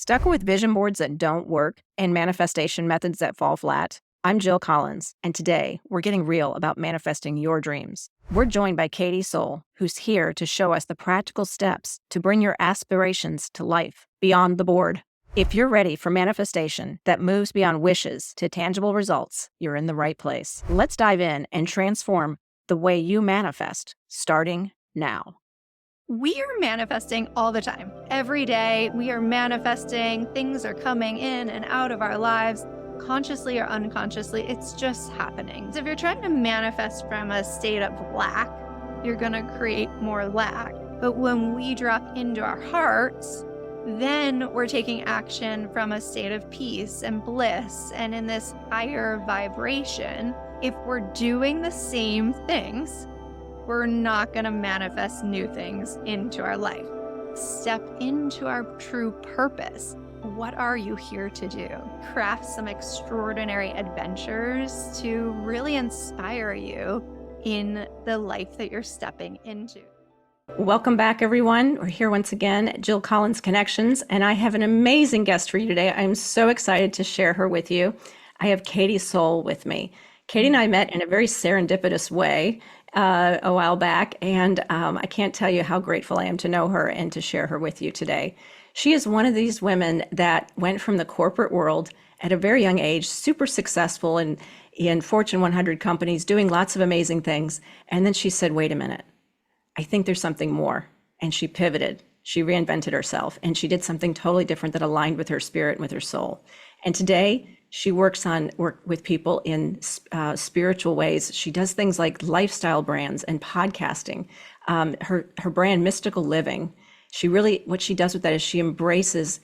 Stuck with vision boards that don't work and manifestation methods that fall flat? I'm Jill Collins, and today we're getting real about manifesting your dreams. We're joined by Katie Soul, who's here to show us the practical steps to bring your aspirations to life beyond the board. If you're ready for manifestation that moves beyond wishes to tangible results, you're in the right place. Let's dive in and transform the way you manifest, starting now. We are manifesting all the time. Every day, we are manifesting. Things are coming in and out of our lives, consciously or unconsciously. It's just happening. So if you're trying to manifest from a state of lack, you're going to create more lack. But when we drop into our hearts, then we're taking action from a state of peace and bliss and in this higher vibration. If we're doing the same things, we're not going to manifest new things into our life. Step into our true purpose. What are you here to do? Craft some extraordinary adventures to really inspire you in the life that you're stepping into. Welcome back, everyone. We're here once again at Jill Collins Connections, and I have an amazing guest for you today. I'm so excited to share her with you. I have Katie Soul with me. Katie and I met in a very serendipitous way a while back, and I can't tell you how grateful I am to know her and to share her with you today. She is one of these women that went from the corporate world at a very young age, super successful in Fortune 100 companies, doing lots of amazing things. And then she said, wait a minute, I think there's something more. And she pivoted. She reinvented herself, and she did something totally different that aligned with her spirit and with her soul. And today, she works with people in spiritual ways. She does things like lifestyle brands and podcasting. Her brand, Mystical Living, what she does with that is she embraces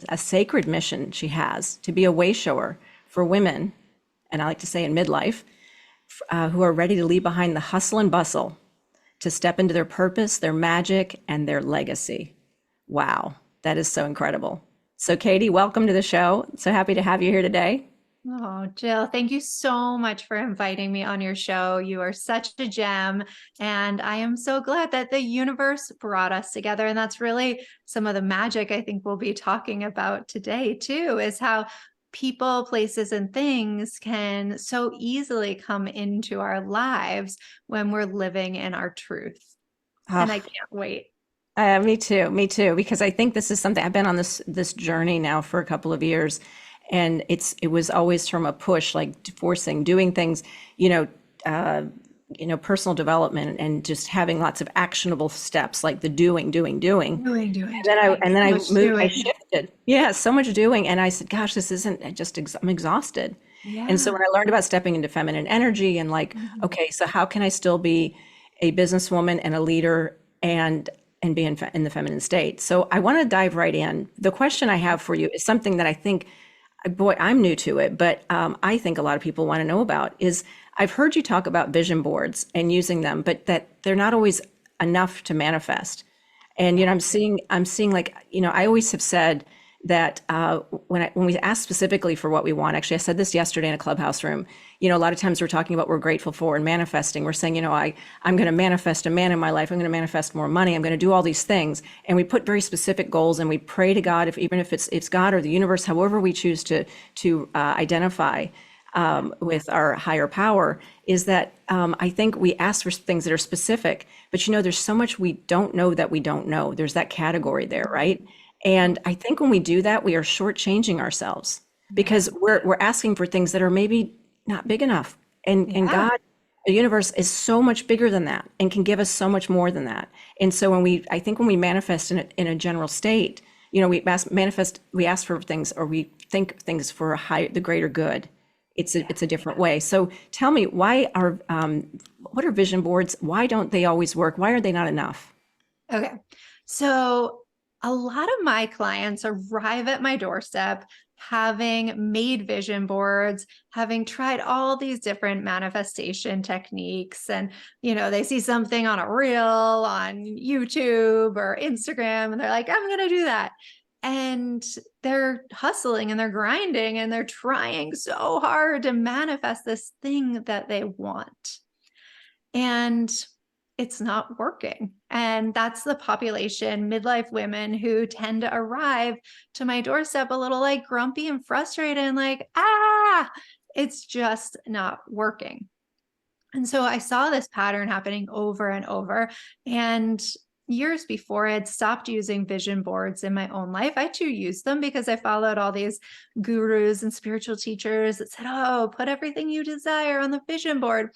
a sacred mission she has to be a way shower for women, and I like to say in midlife, who are ready to leave behind the hustle and bustle to step into their purpose, their magic, and their legacy. Wow, that is so incredible. So Katie, welcome to the show. So happy to have you here today. Oh, Jill, thank you so much for inviting me on your show. You are such a gem. And I am so glad that the universe brought us together. And that's really some of the magic I think we'll be talking about today, too, is how people, places, and things can so easily come into our lives when we're living in our truth. And I Oh, can't wait. me too, because I think this is something I've been on this journey now for a couple of years, and it was always from a push, like forcing, doing things, you know, uh, personal development and just having lots of actionable steps, like the doing. And then So I much moved, I doing. shifted. Yeah, so much doing. And I said, gosh, this isn't I'm exhausted. And so Yeah. when I learned about stepping into feminine energy and like, Mhm. okay, so how can I still be a businesswoman and a leader and be in the feminine state? So I want to dive right in. The question I have for you is something that I think, boy, I'm new to it, but I think a lot of people want to know about is I've heard you talk about vision boards and using them, but that they're not always enough to manifest. And I'm seeing like I always have said that when we ask specifically for what we want, actually I said this yesterday in a clubhouse room. A lot of times we're talking about what we're grateful for and manifesting. We're saying, I'm going to manifest a man in my life. I'm going to manifest more money. I'm going to do all these things, and we put very specific goals and we pray to God, even if it's God or the universe, however we choose to identify with our higher power, is that I think we ask for things that are specific, but there's so much we don't know that we don't know. There's that category there, right? And I think when we do that, we are shortchanging ourselves Yeah. because we're asking for things that are maybe not big enough. And Yeah. God, the universe is so much bigger than that and can give us so much more than that. And so I think when we manifest in a general state, we ask for things or we think things for the greater good. It's a different way. So tell me, what are vision boards? Why don't they always work? Why are they not enough? Okay. So a lot of my clients arrive at my doorstep having made vision boards, having tried all these different manifestation techniques. And, they see something on a reel on YouTube or Instagram, and they're like, I'm going to do that. And they're hustling and they're grinding and they're trying so hard to manifest this thing that they want. And it's not working. And that's the population, midlife women who tend to arrive to my doorstep a little like grumpy and frustrated and like, it's just not working. And so I saw this pattern happening over and over. And years before I had stopped using vision boards in my own life, I too used them because I followed all these gurus and spiritual teachers that said, oh, put everything you desire on the vision board.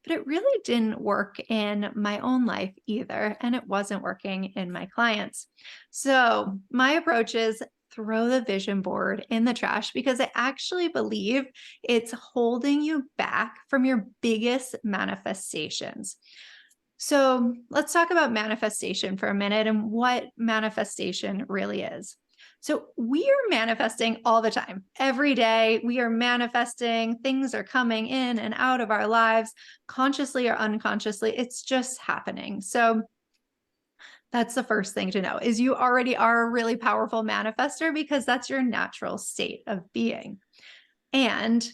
But it really didn't work in my own life either. And it wasn't working in my clients. So my approach is throw the vision board in the trash because I actually believe it's holding you back from your biggest manifestations. So let's talk about manifestation for a minute and what manifestation really is. So we are manifesting all the time. Every day we are manifesting. Things are coming in and out of our lives, consciously or unconsciously. It's just happening. So that's the first thing to know is you already are a really powerful manifester because that's your natural state of being. And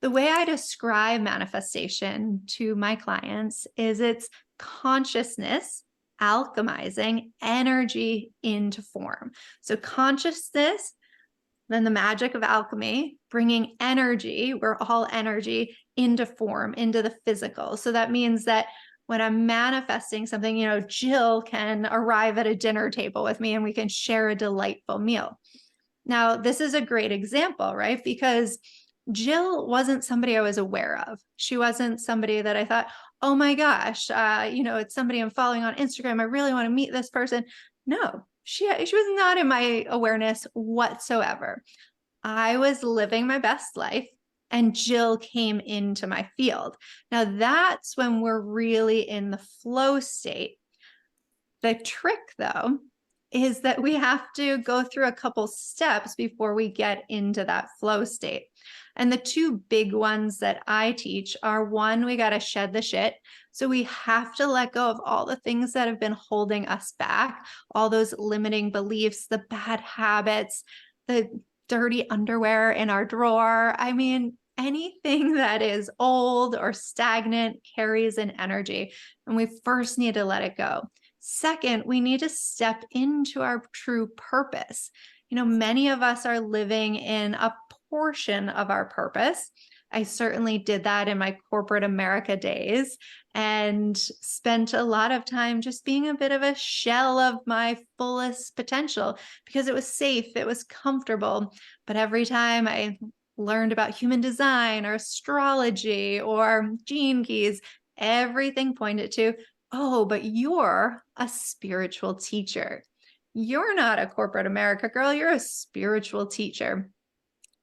the way I describe manifestation to my clients is it's consciousness alchemizing energy into form. So consciousness, then the magic of alchemy, bringing energy, we're all energy, into form, into the physical. So that means that when I'm manifesting something, Jill can arrive at a dinner table with me and we can share a delightful meal. Now, this is a great example, right? Because Jill wasn't somebody I was aware of. She wasn't somebody that I thought, oh my gosh, it's somebody I'm following on Instagram. I really want to meet this person. No, she was not in my awareness whatsoever. I was living my best life and Jill came into my field. Now that's when we're really in the flow state. The trick though, is that we have to go through a couple steps before we get into that flow state. And the two big ones that I teach are one, we got to shed the shit. So we have to let go of all the things that have been holding us back, all those limiting beliefs, the bad habits, the dirty underwear in our drawer. I mean, anything that is old or stagnant carries an energy, and we first need to let it go. Second, we need to step into our true purpose. Many of us are living in a portion of our purpose. I certainly did that in my corporate America days and spent a lot of time just being a bit of a shell of my fullest potential because it was safe, it was comfortable. But every time I learned about human design or astrology or gene keys, everything pointed to, oh, but you're a spiritual teacher. You're not a corporate America girl, you're a spiritual teacher.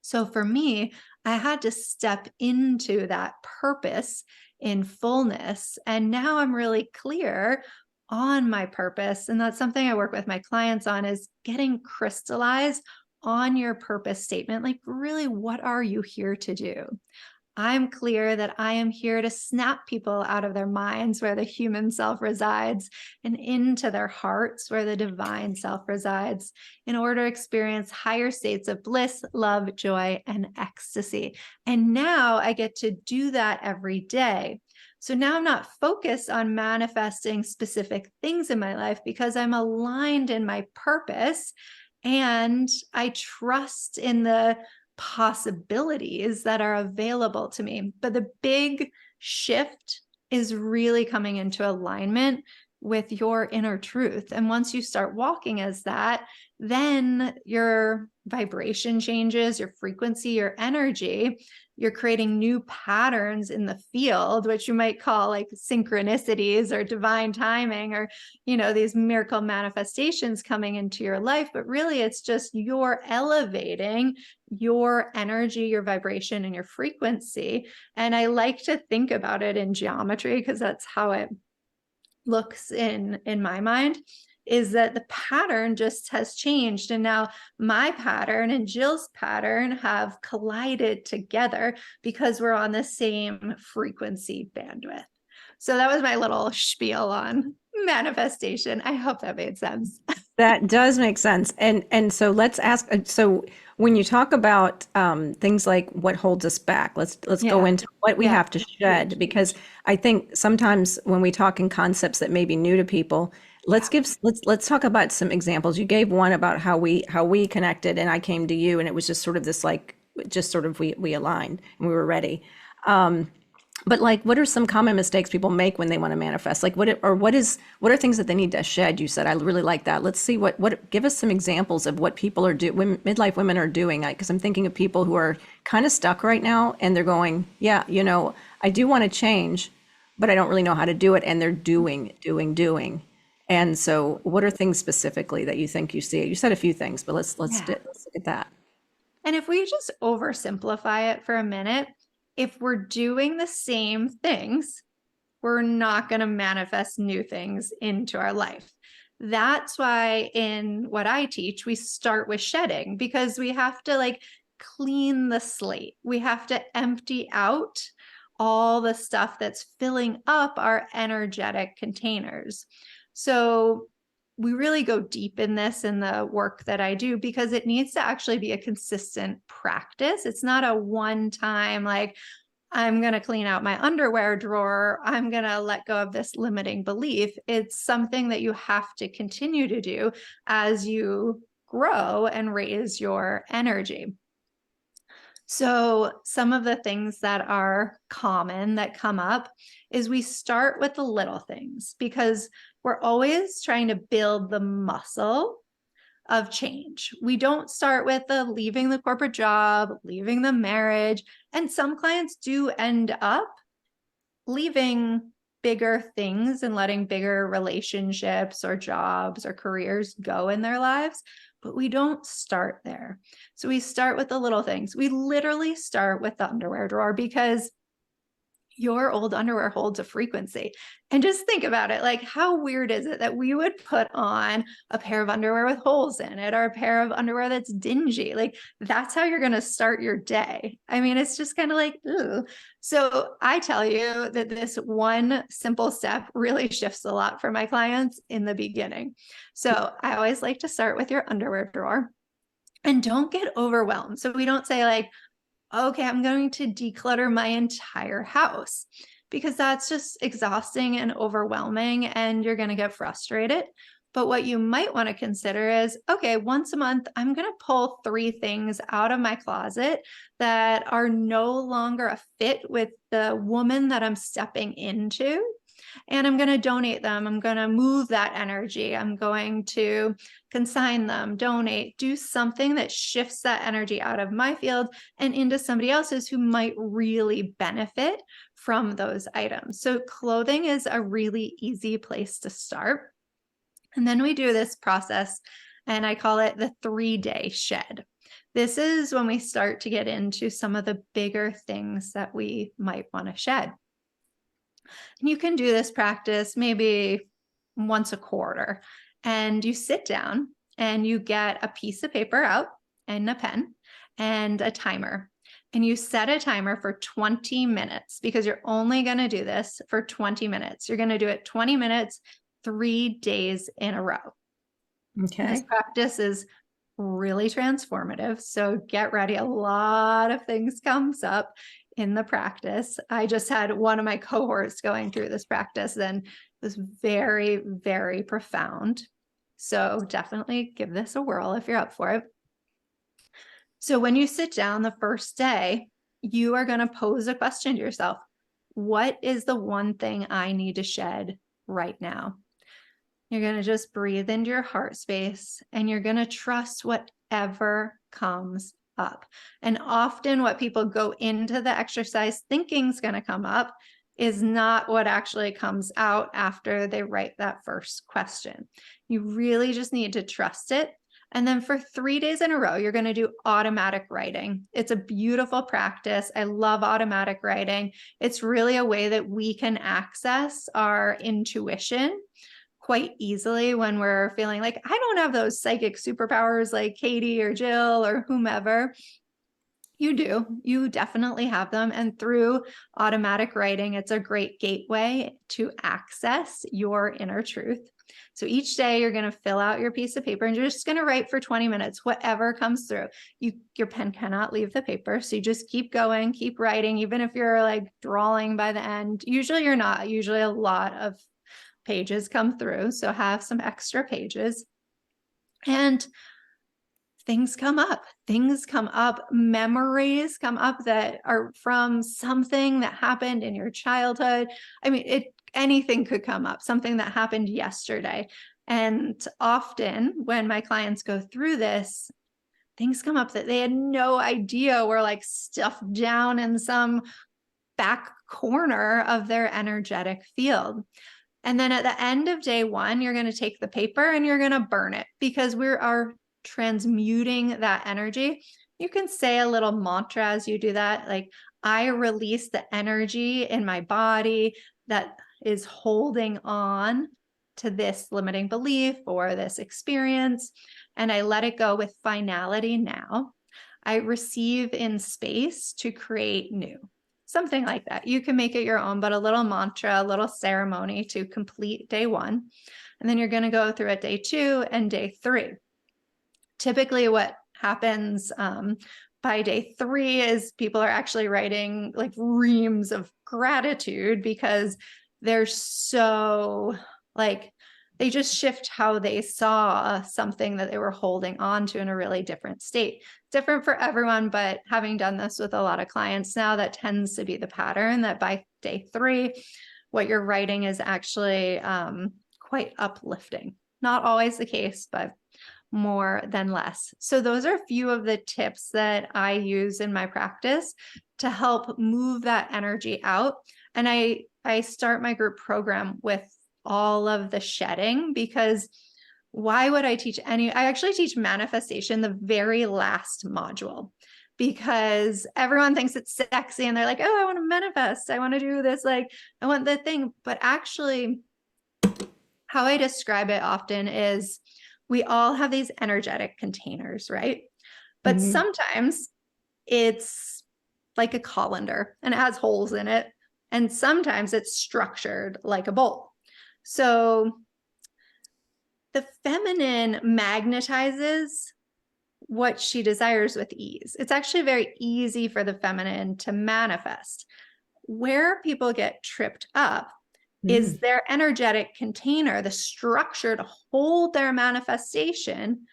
So for me, I had to step into that purpose in fullness. And now I'm really clear on my purpose. And that's something I work with my clients on is getting crystallized on your purpose statement. Like, really, what are you here to do? I'm clear that I am here to snap people out of their minds where the human self resides and into their hearts where the divine self resides in order to experience higher states of bliss, love, joy, and ecstasy. And now I get to do that every day. So now I'm not focused on manifesting specific things in my life because I'm aligned in my purpose and I trust in the possibilities that are available to me. But the big shift is really coming into alignment with your inner truth. And once you start walking as that, then your vibration changes, your frequency, your energy. You're creating new patterns in the field, which you might call like synchronicities or divine timing or, these miracle manifestations coming into your life. But really, it's just you're elevating your energy, your vibration, and your frequency. And I like to think about it in geometry because that's how it looks in my mind, is that the pattern just has changed. And now my pattern and Jill's pattern have collided together because we're on the same frequency bandwidth. So that was my little spiel on manifestation. I hope that made sense. That does make sense. And so let's ask, so when you talk about things like what holds us back, let's go Yeah. into what we Yeah. have to Huge. shed, because I think sometimes when we talk in concepts that may be new to people, Yeah. let's talk about some examples. You gave one about how we connected and I came to you, and it was just sort of this like just sort of we aligned and we were ready. But like, what are some common mistakes people make when they want to manifest? Like, what are things that they need to shed? You said I really like that. Let's see give us some examples of what people are doing, midlife women are doing. Because I'm thinking of people who are kind of stuck right now, and they're going, yeah, I do want to change, but I don't really know how to do it, and they're doing. And so, what are things specifically that you think you see? You said a few things, but Yeah. let's look at that. And if we just oversimplify it for a minute, if we're doing the same things, we're not going to manifest new things into our life. That's why in what I teach, we start with shedding, because we have to like clean the slate. We have to empty out all the stuff that's filling up our energetic containers. So we really go deep in this in the work that I do, because it needs to actually be a consistent practice. It's not a one time, like, I'm going to clean out my underwear drawer, I'm going to let go of this limiting belief. It's something that you have to continue to do as you grow and raise your energy. So, some of the things that are common that come up is we start with the little things, because we're always trying to build the muscle of change. We don't start with the leaving the corporate job, leaving the marriage. And some clients do end up leaving bigger things and letting bigger relationships or jobs or careers go in their lives. But we don't start there. So we start with the little things. We literally start with the underwear drawer, because your old underwear holds a frequency. And just think about it. Like, how weird is it that we would put on a pair of underwear with holes in it, or a pair of underwear that's dingy? Like, that's how you're going to start your day. I mean, it's just kind of like, ooh. So I tell you that this one simple step really shifts a lot for my clients in the beginning. So I always like to start with your underwear drawer, and don't get overwhelmed. So we don't say like, okay, I'm going to declutter my entire house, because that's just exhausting and overwhelming, and you're going to get frustrated. But what you might want to consider is, okay, once a month, I'm going to pull 3 things out of my closet that are no longer a fit with the woman that I'm stepping into. And I'm going to donate them. I'm going to move that energy. I'm going to consign them, donate, do something that shifts that energy out of my field and into somebody else's who might really benefit from those items. So clothing is a really easy place to start. And then we do this process, and I call it the 3-day shed. This is when we start to get into some of the bigger things that we might want to shed. And you can do this practice maybe once a quarter, and you sit down and you get a piece of paper out and a pen and a timer. And you set a timer for 20 minutes, because you're only going to do this for 20 minutes. You're going to do it 20 minutes, 3 days in a row. This Okay. practice is really transformative. So get ready. A lot of things comes up in the practice. I just had one of my cohorts going through this practice, and it was very, very profound. So definitely give this a whirl if you're up for it. So when you sit down the first day, you are going to pose a question to yourself. What is the one thing I need to shed right now? You're going to just breathe into your heart space, and you're going to trust whatever comes up. And often what people go into the exercise thinking is going to come up is not what actually comes out after they write that first question. You really just need to trust it. And then for 3 days in a row, you're going to do automatic writing. It's a beautiful practice. I love automatic writing. It's really a way that we can access our intuition quite easily when we're feeling like, I don't have those psychic superpowers like Katie or Jill or whomever. You do. You definitely have them. And through automatic writing, it's a great gateway to access your inner truth. So each day you're going to fill out your piece of paper and you're just going to write for 20 minutes, whatever comes through. Your pen cannot leave the paper. So you just keep going, keep writing, even if you're like drawing by the end. Usually you're not. Usually a lot of pages come through. So have some extra pages. And things come up, memories come up that are from something that happened in your childhood. I mean, anything could come up, something that happened yesterday. And often when my clients go through this, things come up that they had no idea were like stuffed down in some back corner of their energetic field. And then at the end of day one, you're going to take the paper and you're going to burn it, because we are transmuting that energy. You can say a little mantra as you do that, like, I release the energy in my body that is holding on to this limiting belief or this experience, and I let it go with finality now. I receive in space to create new. Something like that. You can make it your own, but a little mantra, a little ceremony to complete day one. And then you're going to go through it day 2 and day 3. Typically what happens by day 3 is people are actually writing like reams of gratitude, because they're so like, they just shift how they saw something that they were holding on to in a really different state. Different for everyone, but having done this with a lot of clients now, that tends to be the pattern, that by day 3, what you're writing is actually quite uplifting. Not always the case, but more than less. So those are a few of the tips that I use in my practice to help move that energy out. And I start my group program with all of the shedding, because why would I teach I actually teach manifestation the very last module, because everyone thinks it's sexy and they're like, oh, I want to manifest. I want to do this. Like, I want the thing. But actually, how I describe it often is we all have these energetic containers, right? But sometimes it's like a colander and it has holes in it. And sometimes it's structured like a bowl. So the feminine magnetizes what she desires with ease. It's actually very easy for the feminine to manifest. Where people get tripped up is their energetic container, the structure to hold their manifestation,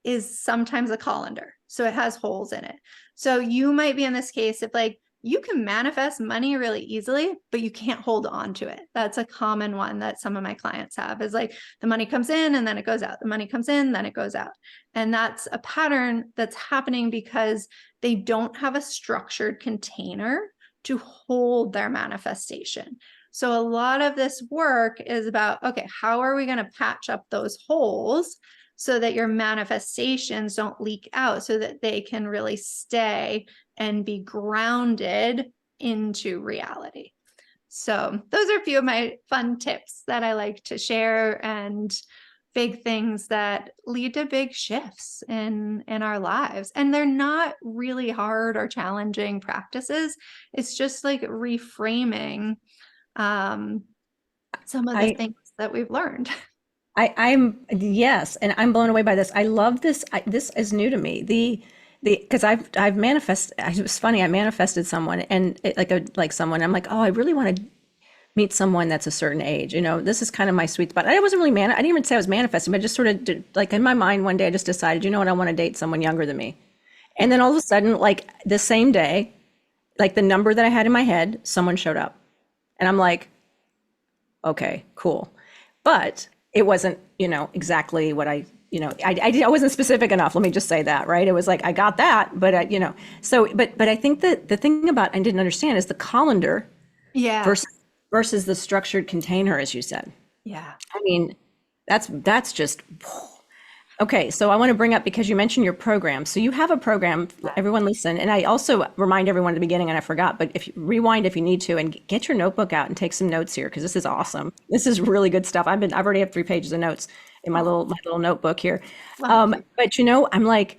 is sometimes a colander. So it has holes in it. So you might be in this case if like, you can manifest money really easily, but you can't hold on to it. That's a common one that some of my clients have, is like, the money comes in and then it goes out. The money comes in, then it goes out. And that's a pattern that's happening because they don't have a structured container to hold their manifestation. So a lot of this work is about, okay, how are we going to patch up those holes so that your manifestations don't leak out, so that they can really stay and be grounded into reality. So those are a few of my fun tips that I like to share, and big things that lead to big shifts in our lives. And they're not really hard or challenging practices. It's just like reframing some of the things that we've learned. I'm yes, and I'm blown away by this. I love this. This is new to me. Because I've manifested. It was funny. I manifested someone, and like someone. I'm like, oh, I really want to meet someone that's a certain age. You know, this is kind of my sweet spot. I wasn't really I didn't even say I was manifesting, but I just sort of did, like in my mind one day, I just decided, you know what, I want to date someone younger than me. And then all of a sudden, like the same day, like the number that I had in my head, someone showed up, and I'm like, okay, cool, but it wasn't, exactly what I wasn't specific enough. Let me just say that, right? It was like, I got that, but but I think that the thing about I didn't understand is the colander Yeah. versus the structured container, as you said. Yeah. I mean, that's just okay. So I want to bring up, because you mentioned your program. So you have a program, everyone listen. And I also remind everyone at the beginning, and I forgot, but if you rewind if you need to, and get your notebook out and take some notes here, because this is awesome. This is really good stuff. I've already have 3 pages of notes in my little notebook here. Wow. But I'm like,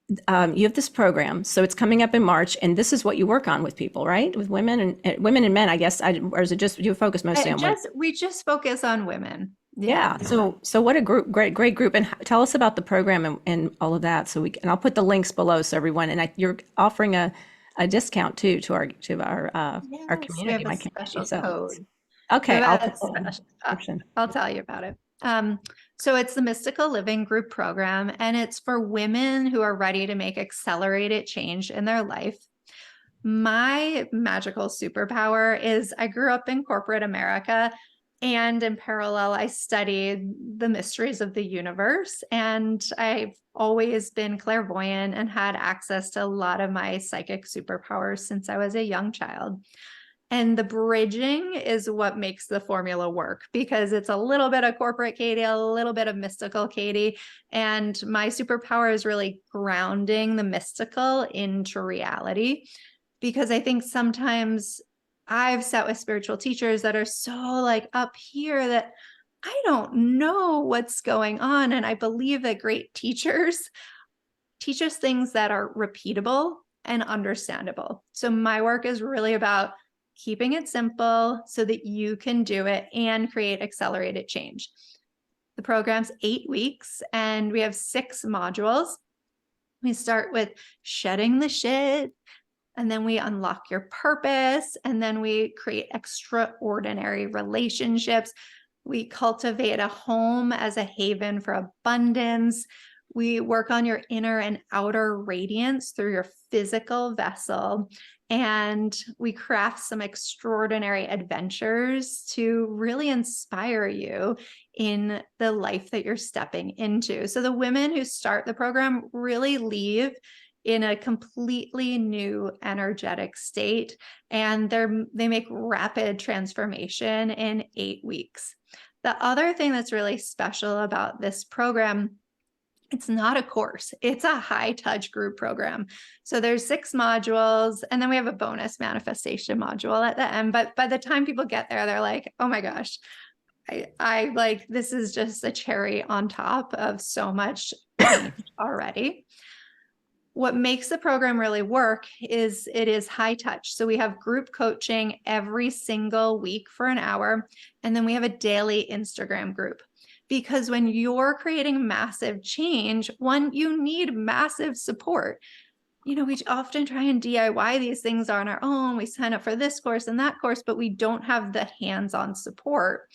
You have this program, so it's coming up in March, and this is what you work on with people, right? With women and women and men, I guess. Or is it just you focus mostly on women? We just focus on women. Yeah. Yeah. So what a group, great group. And tell us about the program and all of that. And I'll put the links below so everyone. And you're offering a discount too to our Yes, we community, have a my community. special So code. We okay, I'll have a put that in the special, description. I'll tell you about it. So it's the Mystical Living Group program, and it's for women who are ready to make accelerated change in their life. My magical superpower is I grew up in corporate America, and in parallel, I studied the mysteries of the universe. And I've always been clairvoyant and had access to a lot of my psychic superpowers since I was a young child. And the bridging is what makes the formula work, because it's a little bit of corporate Katie, a little bit of mystical Katie. And my superpower is really grounding the mystical into reality, because I think sometimes I've sat with spiritual teachers that are so like up here that I don't know what's going on. And I believe that great teachers teach us things that are repeatable and understandable. So my work is really about keeping it simple so that you can do it and create accelerated change. The program's 8 weeks and we have 6 modules. We start with shedding the shit, and then we unlock your purpose, and then we create extraordinary relationships. We cultivate a home as a haven for abundance. We work on your inner and outer radiance through your physical vessel. And we craft some extraordinary adventures to really inspire you in the life that you're stepping into. So the women who start the program really leave in a completely new energetic state, and they make rapid transformation in 8 weeks. The other thing that's really special about this program, it's not a course, it's a high touch group program. So there's 6 modules, and then we have a bonus manifestation module at the end. But by the time people get there, they're like, oh my gosh, I like, this is just a cherry on top of so much change already. What makes the program really work is it is high touch. So we have group coaching every single week for an hour. And then we have a daily Instagram group. Because when you're creating massive change, one, you need massive support. We often try and DIY these things on our own. We sign up for this course and that course, but we don't have the hands-on support.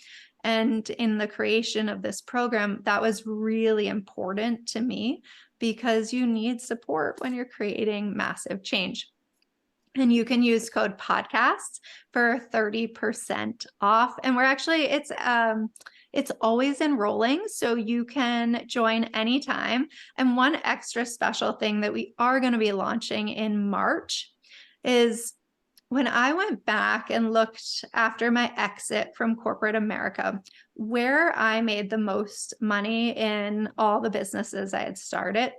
And in the creation of this program, that was really important to me, because you need support when you're creating massive change. And you can use code podcasts for 30% off. And it's always enrolling, so you can join anytime. And one extra special thing that we are going to be launching in March is, when I went back and looked after my exit from corporate America, where I made the most money in all the businesses I had started,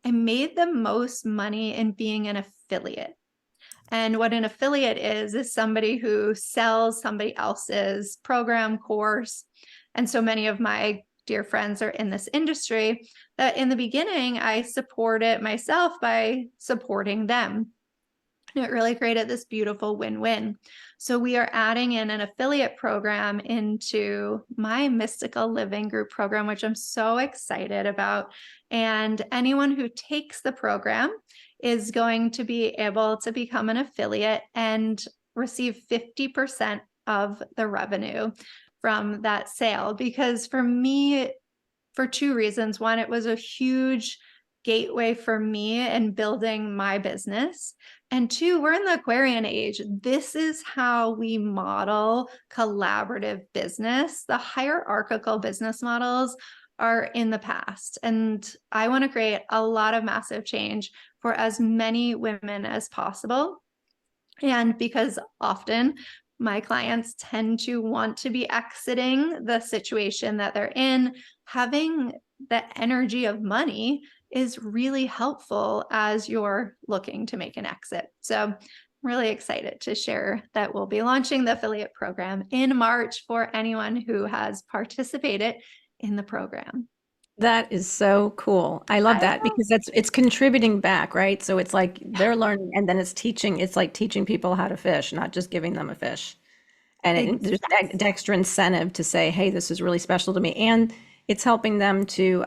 I made the most money in being an affiliate. And what an affiliate is somebody who sells somebody else's program, course. And so many of my dear friends are in this industry that in the beginning, I supported myself by supporting them. And it really created this beautiful win-win. So we are adding in an affiliate program into my Mystical Living Group program, which I'm so excited about. And anyone who takes the program is going to be able to become an affiliate and receive 50% of the revenue from that sale. Because for me, for 2 reasons. One, it was a huge gateway for me in building my business. And 2, we're in the Aquarian age. This is how we model collaborative business. The hierarchical business models are in the past. And I want to create a lot of massive change for as many women as possible. And because often my clients tend to want to be exiting the situation that they're in, having the energy of money is really helpful as you're looking to make an exit. So I'm really excited to share that we'll be launching the affiliate program in March for anyone who has participated in the program. That is so cool. I love I that know. because it's contributing back, right? So it's like they're learning and then it's teaching, it's like teaching people how to fish, not just giving them a fish. And there's Yes. an extra incentive to say, hey, this is really special to me. And it's helping them to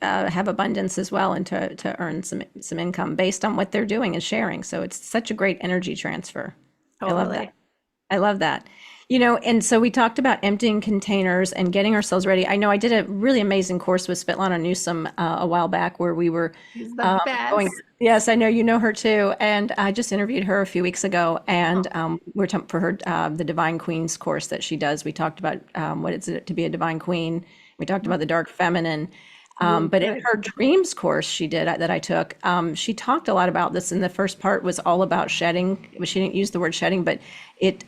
have abundance as well and to earn some income based on what they're doing and sharing. So it's such a great energy transfer. I love that. Totally. I love that. You know, and so we talked about emptying containers and getting ourselves ready. I know I did a really amazing course with Svetlana Newsom a while back where we were He's the going. best. Yes, I know you know her too, and I just interviewed her a few weeks ago, and Oh, we're talking for her the Divine Queens course that she does. We talked about what is it to be a divine queen. We talked about the dark feminine, ooh, but in good. her dreams course she did that I took, she talked a lot about this. And the first part was all about shedding. She didn't use the word shedding, but it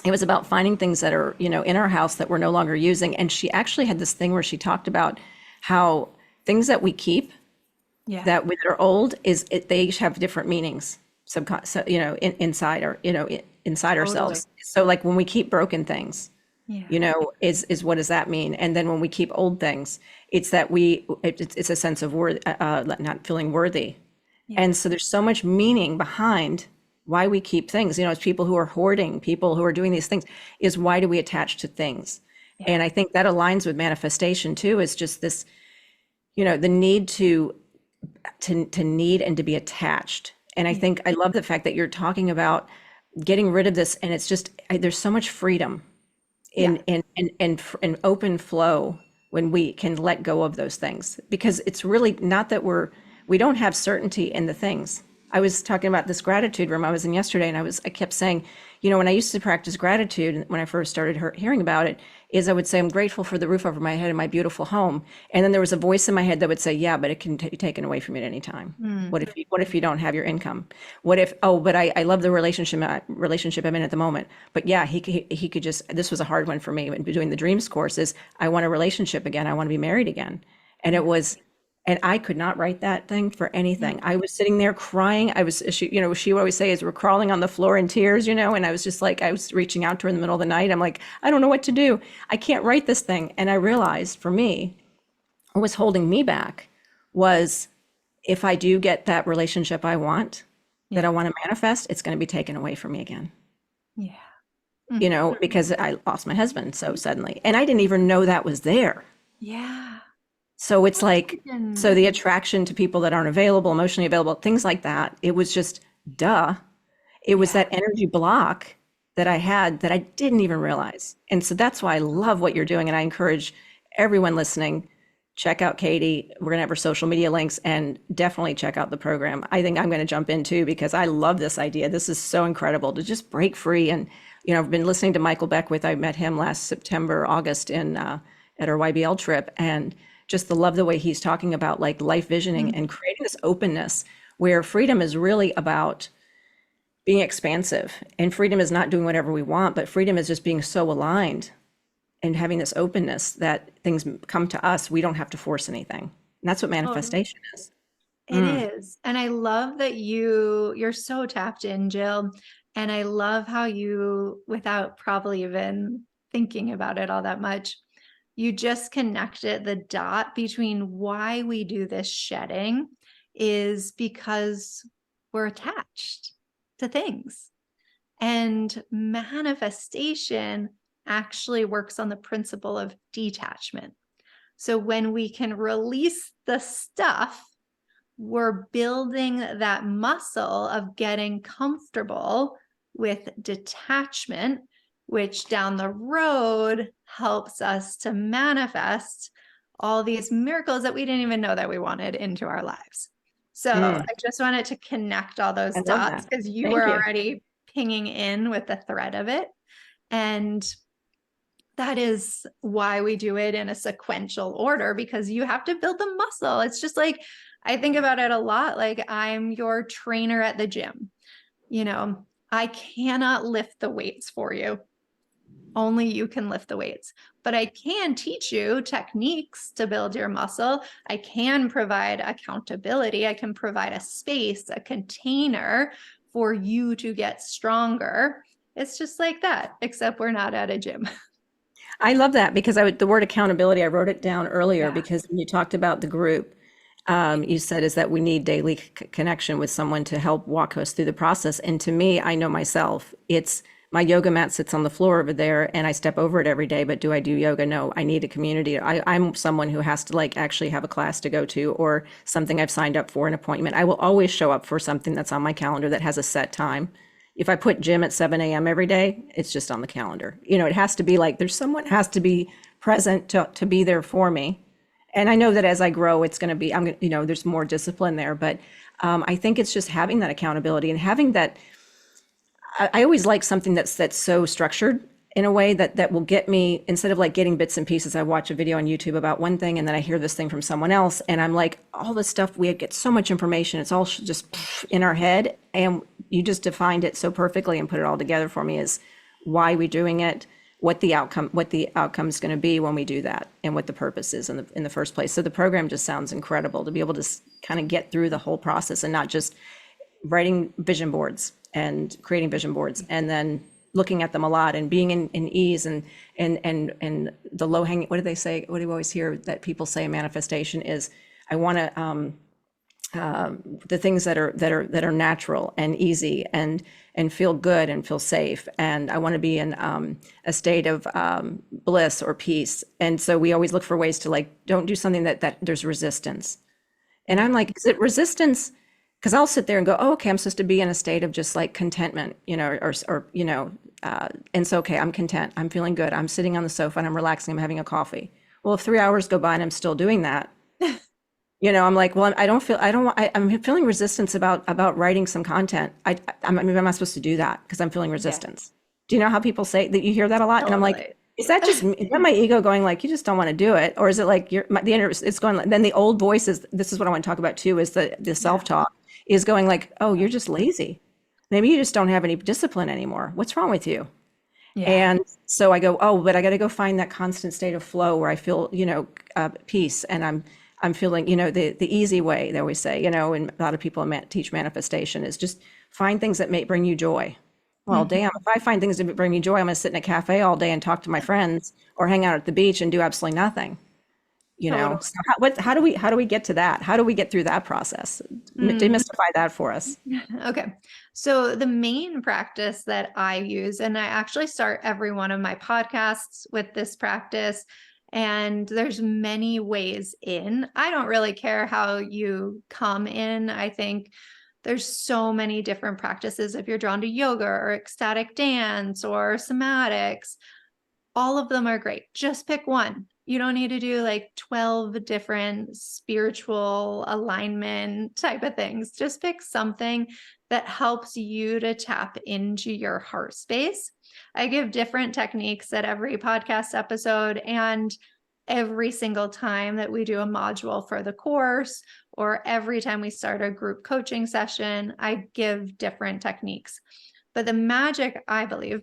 it was about finding things that are, you know, in our house that we're no longer using. And she actually had this thing where she talked about how things that we keep Yeah. that when they're old they each have different meanings so, you know, inside or, you know, inside Totally. ourselves. So like when we keep broken things, Yeah. you know, is what does that mean? And then when we keep old things, it's that it's a sense of worth, not feeling worthy. Yeah. And so there's so much meaning behind why we keep things. You know, it's people who are hoarding, people who are doing these things, is why do we attach to things? Yeah. And I think that aligns with manifestation too, is just this, you know, the need to need and to be attached. And I Yeah. think I love the fact that you're talking about getting rid of this, and it's just there's so much freedom Yeah. in open flow when we can let go of those things, because it's really not that we don't have certainty in the things. I was talking about this gratitude room I was in yesterday, and I kept saying, you know, when I used to practice gratitude, when I first started hearing about it, is I would say I'm grateful for the roof over my head and my beautiful home, and then there was a voice in my head that would say, yeah, but it can be taken away from you at any time. Mm. What if you don't have your income? What if, oh, but I love the relationship I'm in at the moment. But yeah, he could just, this was a hard one for me when doing the dreams courses. I want a relationship again. I want to be married again. And it Yeah. was, and I could not write that thing for Yeah. anything. I was sitting there crying. You know, she would always say is we're crawling on the floor in tears, you know, and I was just like, I was reaching out to her in the middle of the night. I'm like, I don't know what to do. I can't write this thing. And I realized for me, what was holding me back was if I do get that relationship I want, that Yeah. I want to manifest, it's going to be taken away from me again. Yeah. You Mm. know, because I lost my husband so suddenly, and I didn't even know that was there. Yeah. So it's Well, like, so and the attraction to people that aren't available, emotionally available, things like that, it was just duh. It was yeah. that energy block that I had that I didn't even realize. And so that's why I love what you're doing. And I encourage everyone listening, check out Katie. We're going to have her social media links, and definitely check out the program. I think I'm going to jump in too because I love this idea. This is so incredible to just break free. And, you know, I've been listening to Michael Beckwith. I met him last September, August at our YBL trip. And just the love the way he's talking about like life visioning Mm. and creating this openness where freedom is really about being expansive, and freedom is not doing whatever we want, but freedom is just being so aligned and having this openness that things come to us. We don't have to force anything. And that's what Totally. manifestation is. It is. And I love that you're so tapped in, Jill. And I love how you, without probably even thinking about it all that much, you just connected the dot between why we do this shedding is because we're attached to things. And manifestation actually works on the principle of detachment. So when we can release the stuff, we're building that muscle of getting comfortable with detachment, which down the road helps us to manifest all these miracles that we didn't even know that we wanted into our lives. So Mm, I just wanted to connect all I those love dots that. because you Thank were you. already pinging in with the thread of it. And that is why we do it in a sequential order, because you have to build the muscle. It's just like, I think about it a lot. Like I'm your trainer at the gym. You know, I cannot lift the weights for you. Only you can lift the weights, but I can teach you techniques to build your muscle. I can provide accountability. I can provide a space, a container for you to get stronger. It's just like that, except we're not at a gym. I love that because the word accountability, I wrote it down earlier Yeah. because when you talked about the group, you said is that we need daily connection with someone to help walk us through the process. And to me, I know myself, it's my yoga mat sits on the floor over there and I step over it every day. But do I do yoga? No, I need a community. I'm someone who has to like actually have a class to go to or something I've signed up for an appointment. I will always show up for something that's on my calendar that has a set time. If I put gym at 7 a.m. every day, it's just on the calendar. It has to be like there's someone has to be present to be there for me. And I know that as I grow, it's going to be, there's more discipline there, but I think it's just having that accountability and having that. I always like something that's so structured in a way that will get me instead of like getting bits and pieces. I watch a video on YouTube about one thing and then I hear this thing from someone else, and I'm like, all this stuff we get so much information, it's all just in our head, and you just defined it so perfectly and put it all together for me is why we're doing it, what the outcome is going to be when we do that, and what the purpose is in the first place. So the program just sounds incredible to be able to kind of get through the whole process and not just writing vision boards and creating vision boards and then looking at them a lot and being in ease and the low hanging, what do they say? What do you always hear that people say in manifestation is, I want to, the things that are natural and easy and feel good and feel safe. And I want to be in a state of bliss or peace. And so we always look for ways to like, don't do something that there's resistance. And I'm like, is it resistance? Because I'll sit there and go, oh, okay, I'm supposed to be in a state of just like contentment, and so, okay, I'm content. I'm feeling good. I'm sitting on the sofa and I'm relaxing. I'm having a coffee. Well, if 3 hours go by and I'm still doing that, I'm like, well, I'm feeling resistance about writing some content. Maybe I'm not supposed to do that because I'm feeling Yeah, resistance. Do you know how people say that? You hear that a lot? And I'm like, totally. is that just me? Is that my ego going like, you just don't want to do it? Or is it like the inner, it's going like, then the old voices, this is what I want to talk about too, is the Yeah. self-talk is going like, oh, you're just lazy. Maybe you just don't have any discipline anymore. What's wrong with you? Yeah. And so I go, oh, but I got to go find that constant state of flow where I feel, peace, and I'm feeling, the easy way they always say, and a lot of people teach manifestation is just find things that may bring you joy. Well, Mhm. damn, if I find things that bring me joy, I'm going to sit in a cafe all day and talk to my friends or hang out at the beach and do absolutely nothing. Totally. So how do we get to that? How do we get through that process? Mm. Demystify that for us. Okay. So the main practice that I use, and I actually start every one of my podcasts with this practice, and there's many ways in. I don't really care how you come in. I think there's so many different practices. If you're drawn to yoga or ecstatic dance or somatics, all of them are great. Just pick one. You don't need to do like 12 different spiritual alignment type of things. Just pick something that helps you to tap into your heart space. I give different techniques at every podcast episode, and every single time that we do a module for the course, or every time we start a group coaching session, I give different techniques. But the magic, I believe,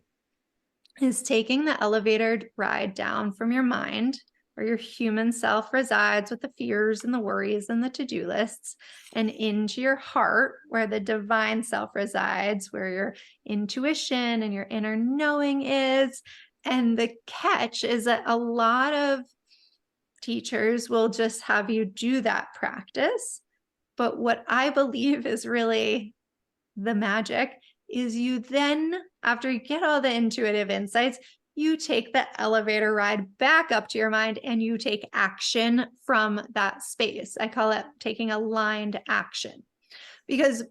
is taking the elevator ride down from your mind, where your human self resides with the fears and the worries and the to-do lists, and into your heart, where the divine self resides, where your intuition and your inner knowing is. And the catch is that a lot of teachers will just have you do that practice. But what I believe is really the magic is you then, after you get all the intuitive insights, you take the elevator ride back up to your mind and you take action from that space. I call it taking aligned action, because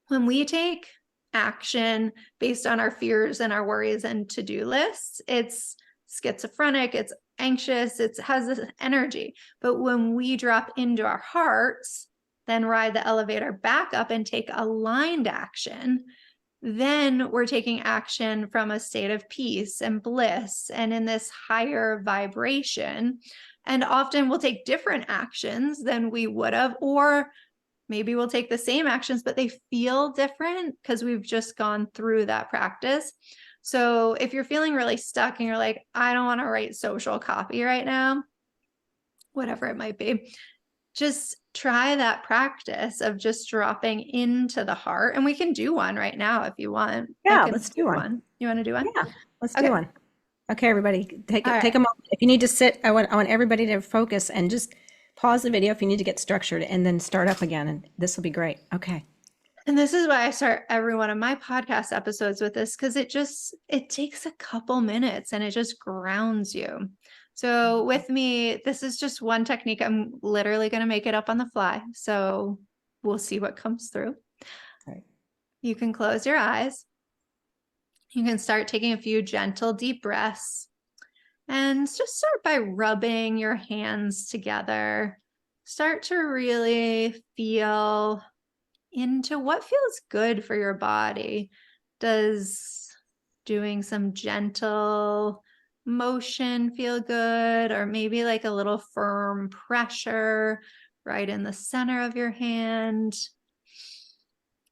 when we take action based on our fears and our worries and to-do lists, it's schizophrenic, it's anxious, it has this energy. But when we drop into our hearts, then ride the elevator back up and take aligned action, then we're taking action from a state of peace and bliss and in this higher vibration. And often we'll take different actions than we would have, or maybe we'll take the same actions, but they feel different because we've just gone through that practice. So if you're feeling really stuck and you're like, I don't want to write social copy right now, whatever it might be, just try that practice of just dropping into the heart. And we can do one right now if you want. I Yeah, can let's do do one. one. You want to do one? Yeah, let's do Okay. one. Okay, everybody, All take a right. moment. If you need to sit, I want everybody to focus and just pause the video if you need to get structured and then start up again. And this will be great. Okay. And this is why I start every one of my podcast episodes with this, because it takes a couple minutes and it just grounds you. So with me, this is just one technique. I'm literally going to make it up on the fly. So we'll see what comes through. All right. You can close your eyes. You can start taking a few gentle, deep breaths and just start by rubbing your hands together. Start to really feel into what feels good for your body. Does doing some gentle motion feel good? Or maybe like a little firm pressure right in the center of your hand?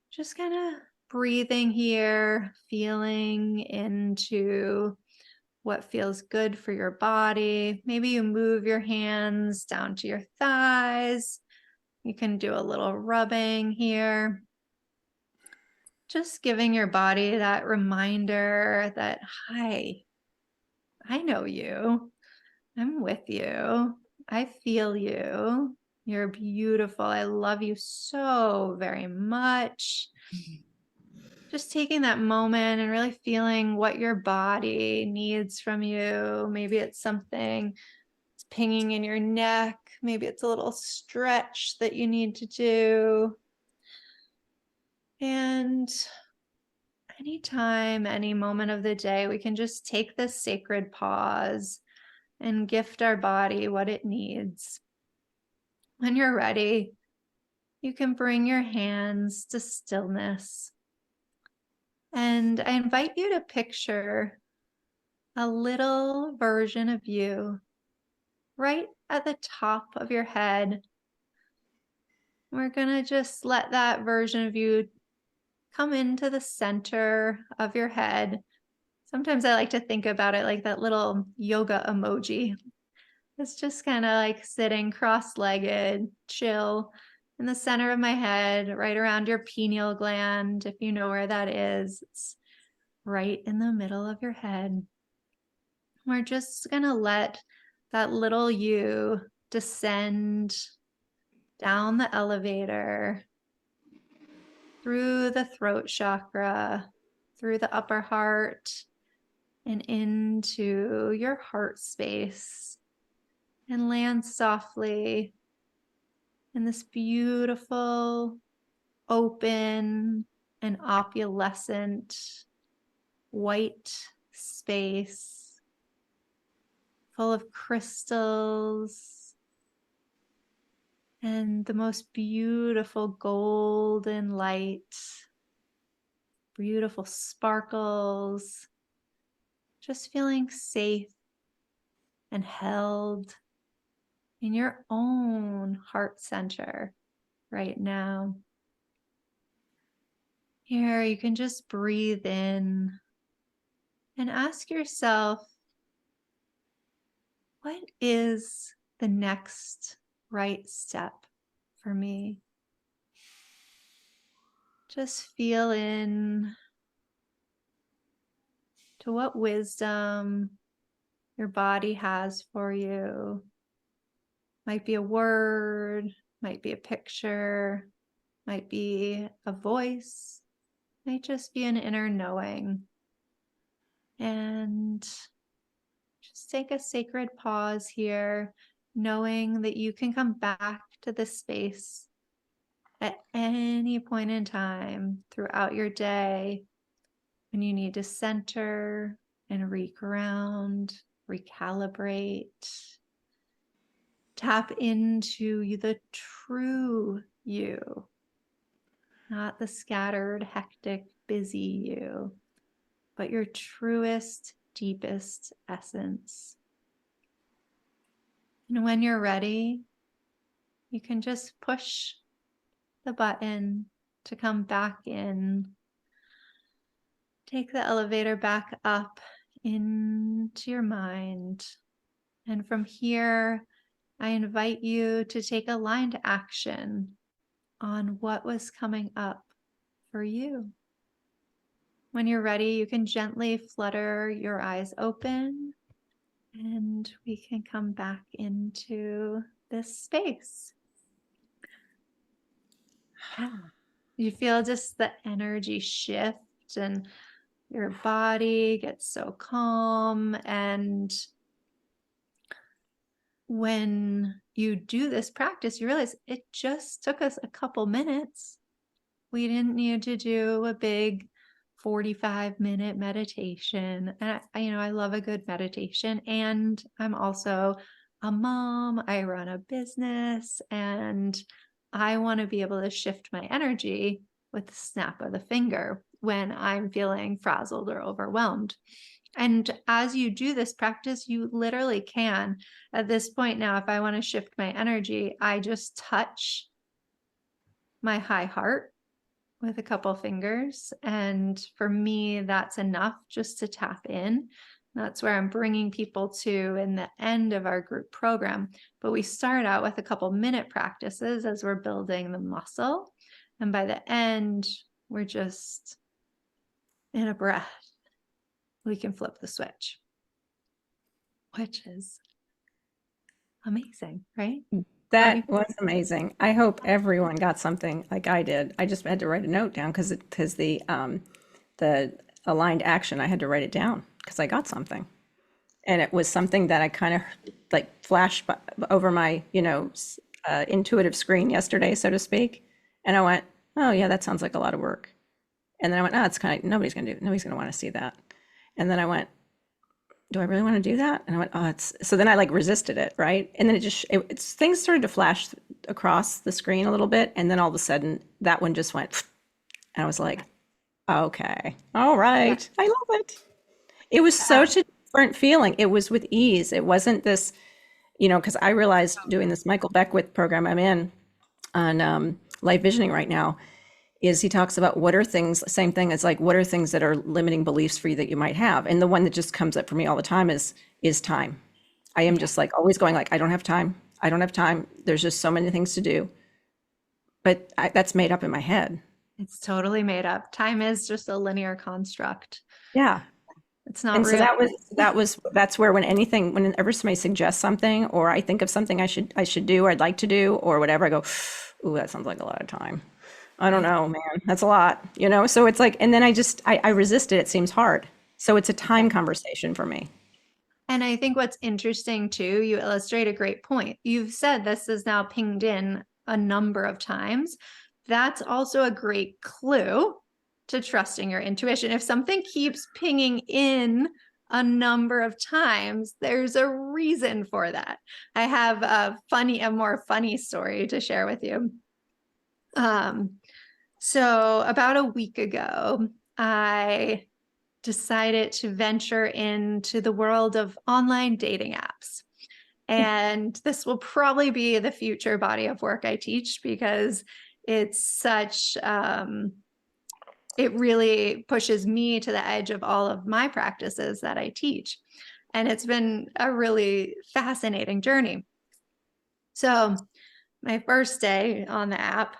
Just kind of breathing here, feeling into what feels good for your body. Maybe you move your hands down to your thighs. You can do a little rubbing here. Just giving your body that reminder that, hi, I know you. I'm with you. I feel you. You're beautiful. I love you so very much. Just taking that moment and really feeling what your body needs from you. Maybe it's something that's pinging in your neck. Maybe it's a little stretch that you need to do. And anytime, any moment of the day, we can just take this sacred pause and gift our body what it needs. When you're ready, you can bring your hands to stillness. And I invite you to picture a little version of you right at the top of your head. We're going to just let that version of you come into the center of your head. Sometimes I like to think about it like that little yoga emoji. It's just kind of like sitting cross-legged, chill in the center of my head, right around your pineal gland. If you know where that is, it's right in the middle of your head. We're just going to let that little you descend down the elevator, through the throat chakra, through the upper heart, and into your heart space, and land softly in this beautiful, open, and opalescent white space full of crystals and the most beautiful golden light, beautiful sparkles, just feeling safe and held in your own heart center right now. Here, you can just breathe in and ask yourself, what is the next right step for me? Just feel in to what wisdom your body has for you. Might be a word, might be a picture, might be a voice, might just be an inner knowing. And just take a sacred pause here, knowing that you can come back to this space at any point in time throughout your day when you need to center and reground, recalibrate, tap into the true you, not the scattered, hectic, busy you, but your truest, deepest essence. And when you're ready, you can just push the button to come back in. Take the elevator back up into your mind. And from here, I invite you to take aligned action on what was coming up for you. When you're ready, you can gently flutter your eyes open and we can come back into this space. You feel just the energy shift and your body gets so calm. And when you do this practice, you realize it just took us a couple minutes. We didn't need to do a big 45-minute meditation. And I love a good meditation. And I'm also a mom. I run a business and I want to be able to shift my energy with the snap of the finger when I'm feeling frazzled or overwhelmed. And as you do this practice, you literally can. At this point now, if I want to shift my energy, I just touch my high heart with a couple fingers. And for me, that's enough just to tap in. That's where I'm bringing people to in the end of our group program. But we start out with a couple minute practices as we're building the muscle. And by the end, we're just in a breath. We can flip the switch, which is amazing, right? That was amazing. I hope everyone got something like I did. I just had to write a note down because the aligned action, I had to write it down because I got something. And it was something that I kind of like flashed over my, intuitive screen yesterday, so to speak. And I went, oh yeah, that sounds like a lot of work. And then I went, oh, it's kind of, nobody's going to want to see that. And then I went, do I really want to do that? And I went, oh, so then I like resisted it, right? And then things started to flash across the screen a little bit. And then all of a sudden that one just went, and I was like, okay, all right. I love it. It was such a different feeling. It was with ease. It wasn't this, because I realized doing this Michael Beckwith program I'm in on life visioning right now, is he talks about what are things, same thing as like, what are things that are limiting beliefs for you that you might have? And the one that just comes up for me all the time is time. I am just like always going like, I don't have time. I don't have time. There's just so many things to do. But that's made up in my head. It's totally made up. Time is just a linear construct. Yeah. It's not And real. so that's where whenever somebody suggests something or I think of something I should do or I'd like to do or whatever, I go, ooh, that sounds like a lot of time. I don't know, man, that's a lot, So it's like, and then I resist it. It seems hard. So it's a time conversation for me. And I think what's interesting too, you illustrate a great point. You've said this is now pinged in a number of times. That's also a great clue to trusting your intuition. If something keeps pinging in a number of times, there's a reason for that. I have a more funny story to share with you. So about a week ago, I decided to venture into the world of online dating apps. And this will probably be the future body of work I teach because it's such, it really pushes me to the edge of all of my practices that I teach. And it's been a really fascinating journey. So my first day on the app,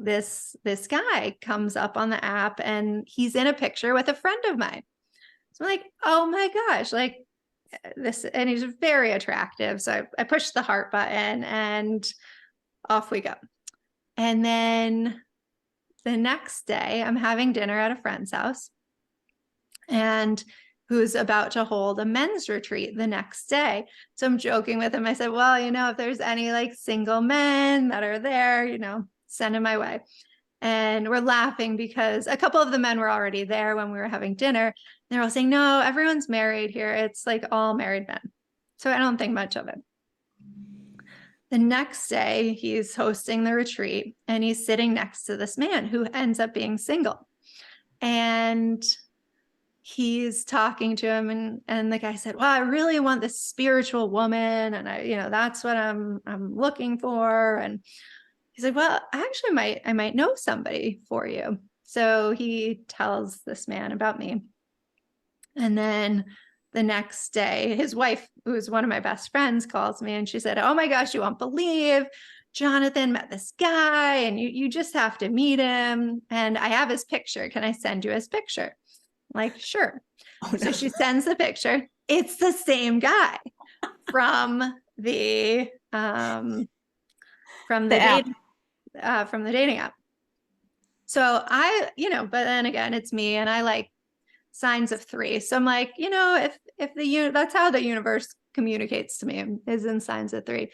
this guy comes up on the app and he's in a picture with a friend of mine. So I'm like, oh my gosh, like this, and he's very attractive. So I pushed the heart button and off we go. And then the next day I'm having dinner at a friend's house and who's about to hold a men's retreat the next day. So I'm joking with him. I said, well, if there's any like single men that are there, send them my way. And we're laughing because a couple of the men were already there when we were having dinner. They're all saying, no, everyone's married here. It's like all married men. So I don't think much of it. The next day, he's hosting the retreat and he's sitting next to this man who ends up being single. And he's talking to him and the guy said, well, I really want this spiritual woman. And that's what I'm looking for. And he's like, well, actually I might know somebody for you. So he tells this man about me. And then the next day, his wife, who's one of my best friends, calls me and she said, oh my gosh, you won't believe Jonathan met this guy and you just have to meet him. And I have his picture. Can I send you his picture? Like, sure. Oh, So no. she sends the picture. It's the same guy from the The app. from the dating app. So I, but then again, it's me, and I like signs of three. So I'm like, if that's how the universe communicates to me, is in signs of three.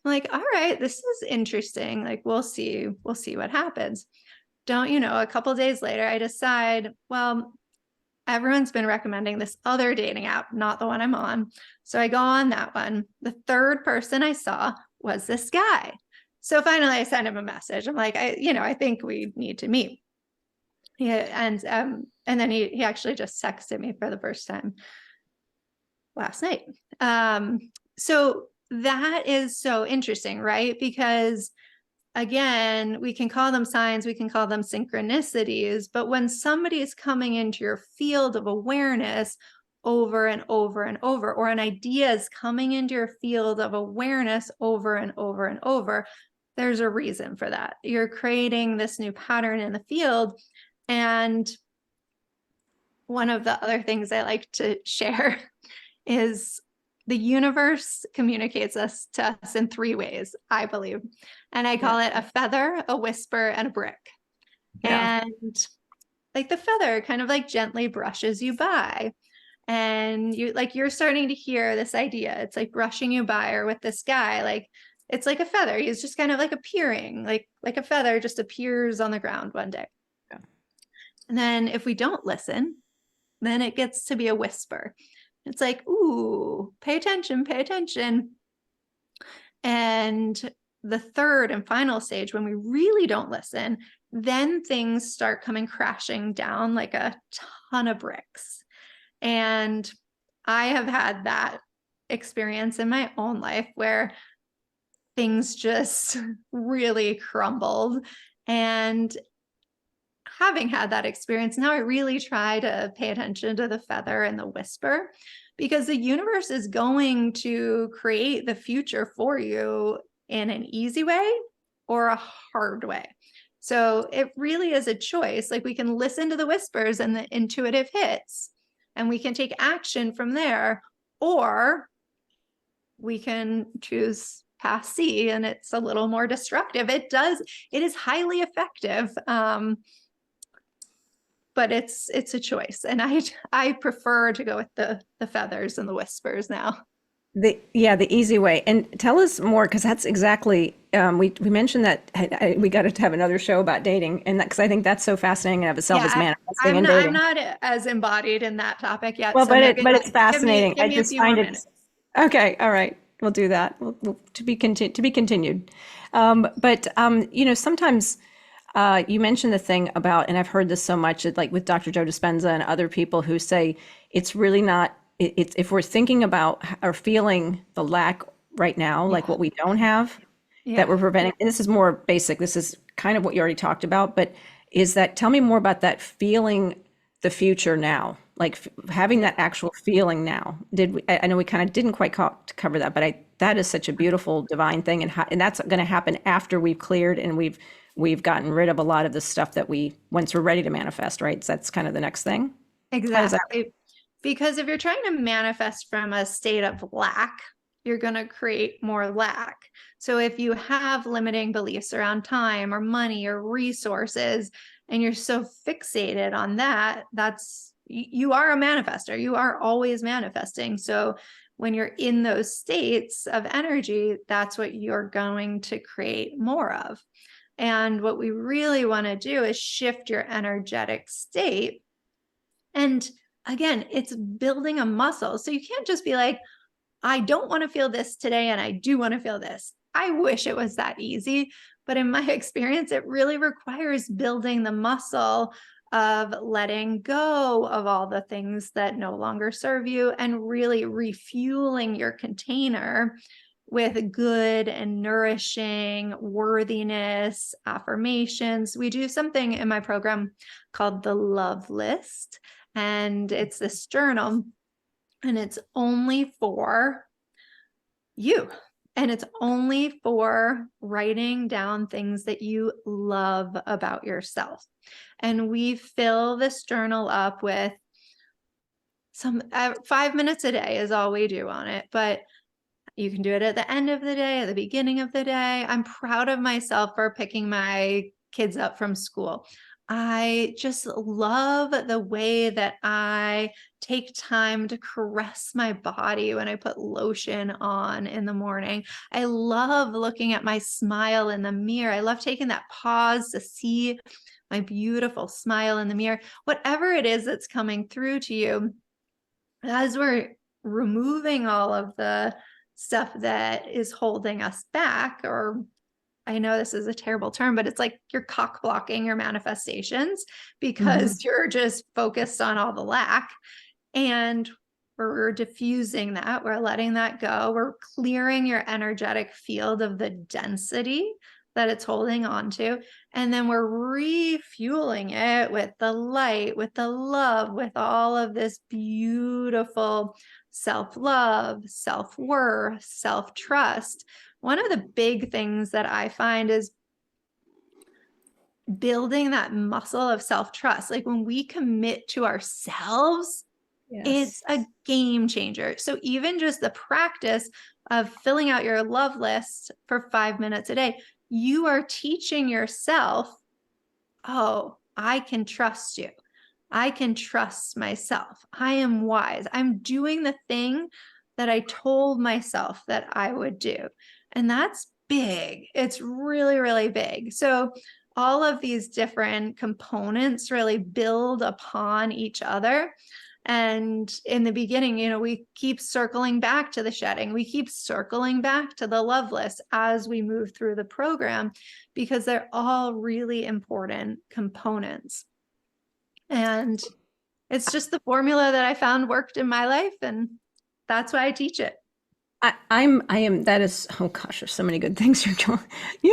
I'm like, all right, this is interesting. Like, we'll see what happens. Don't a couple days later, I decide, well, everyone's been recommending this other dating app, not the one I'm on. So I go on that one. The third person I saw was this guy. So finally I sent him a message. I'm like, I think we need to meet. Yeah. And then he actually just texted me for the first time last night. So that is so interesting, right? Because again, we can call them signs, we can call them synchronicities, but when somebody is coming into your field of awareness over and over and over, or an idea is coming into your field of awareness over and over and over, there's a reason for that. You're creating this new pattern in the field. And one of the other things I like to share is the universe communicates to us in three ways, I believe. And I call it a feather, a whisper, and a brick. Yeah. And like the feather kind of like gently brushes you by. And you're starting to hear this idea. It's like brushing you by, or with this guy, like it's like a feather. He's just kind of like appearing, like a feather just appears on the ground one day. Yeah. And then if we don't listen, then it gets to be a whisper. It's like, ooh, pay attention, pay attention. And the third and final stage, when we really don't listen, then things start coming crashing down like a ton of bricks. And I have had that experience in my own life where things just really crumbled. And having had that experience, now I really try to pay attention to the feather and the whisper, because the universe is going to create the future for you in an easy way or a hard way. So it really is a choice. Like, we can listen to the whispers and the intuitive hits, and we can take action from there, or we can choose path C, and it's a little more destructive. It is highly effective. But it's a choice, and I prefer to go with the feathers and the whispers now. The easy way. And tell us more, because that's exactly we mentioned that we got to have another show about dating, and because I think that's so fascinating in of itself, as manifesting and I'm dating. not as embodied in that topic yet. Well, So no, but it's fascinating. give I me a just few more find it minutes. okay. All right, we'll do that. To be continued. But sometimes you mentioned the thing about, and I've heard this so much, like with Dr. Joe Dispenza and other people who say it's really not. It's if we're thinking about or feeling the lack right now, like what we don't have, that we're preventing. And this is more basic. This is kind of what you already talked about, but is that, tell me more about that feeling the future now, like having that actual feeling now. I know we kind of didn't quite cover that, but that is such a beautiful divine thing. And that's going to happen after we've cleared and we've gotten rid of a lot of the stuff that once we're ready to manifest, right? So that's kind of the next thing. Exactly. Because if you're trying to manifest from a state of lack, you're going to create more lack. So if you have limiting beliefs around time or money or resources, and you're so fixated on that, you are a manifester. You are always manifesting. So when you're in those states of energy, that's what you're going to create more of. And what we really want to do is shift your energetic state. And again, it's building a muscle. So you can't just be like, I don't want to feel this today, and I do want to feel this. I wish it was that easy. But in my experience, it really requires building the muscle of letting go of all the things that no longer serve you, and really refueling your container with good and nourishing worthiness, affirmations. We do something in my program called the Love List, and it's this journal, and it's only for you. And it's only for writing down things that you love about yourself. And we fill this journal up with some 5 minutes a day is all we do on it, but you can do it at the end of the day, at the beginning of the day. I'm proud of myself for picking my kids up from school. I just love the way that I take time to caress my body when I put lotion on in the morning. I love looking at my smile in the mirror. I love taking that pause to see my beautiful smile in the mirror. Whatever it is that's coming through to you, as we're removing all of the stuff that is holding us back, or I know this is a terrible term, but it's like you're cock blocking your manifestations because you're just focused on all the lack. And we're diffusing that, we're letting that go, we're clearing your energetic field of the density that it's holding on to. And then we're refueling it with the light, with the love, with all of this beautiful self-love, self-worth, self-trust. One of the big things that I find is building that muscle of self-trust. Like when we commit to ourselves, it's a game changer. So even just the practice of filling out your love list for 5 minutes a day, you are teaching yourself, oh, I can trust you. I can trust myself. I am wise. I'm doing the thing that I told myself that I would do. And that's big. It's really, really big. So all of these different components really build upon each other. And in the beginning, we keep circling back to the shedding. We keep circling back to the love list as we move through the program, because they're all really important components. And it's just the formula that I found worked in my life. And that's why I teach it. That is, oh gosh, there's so many good things you're doing. Yeah.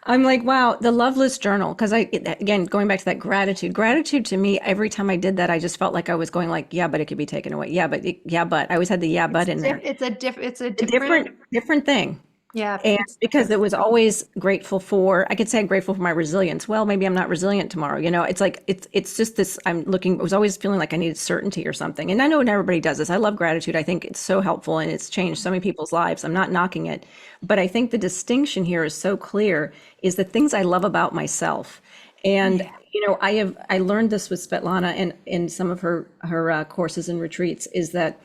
I'm like, wow, the Loveless Journal. Cause again, going back to that gratitude to me, every time I did that, I just felt like I was going like, yeah, but it could be taken away. Yeah, but I always had the yeah, but in there. It's a A different, different thing. yeah. And It's because different. it was always grateful for, I could say I'm grateful for my resilience. Well, maybe I'm not resilient tomorrow. It's like, it's just this, I was always feeling like I needed certainty or something. And I know not everybody does this. I love gratitude. I think it's so helpful and it's changed so many people's lives. I'm not knocking it, but I think the distinction here is so clear is the things I love about myself. And, I learned this with Svetlana and in some of her courses and retreats is that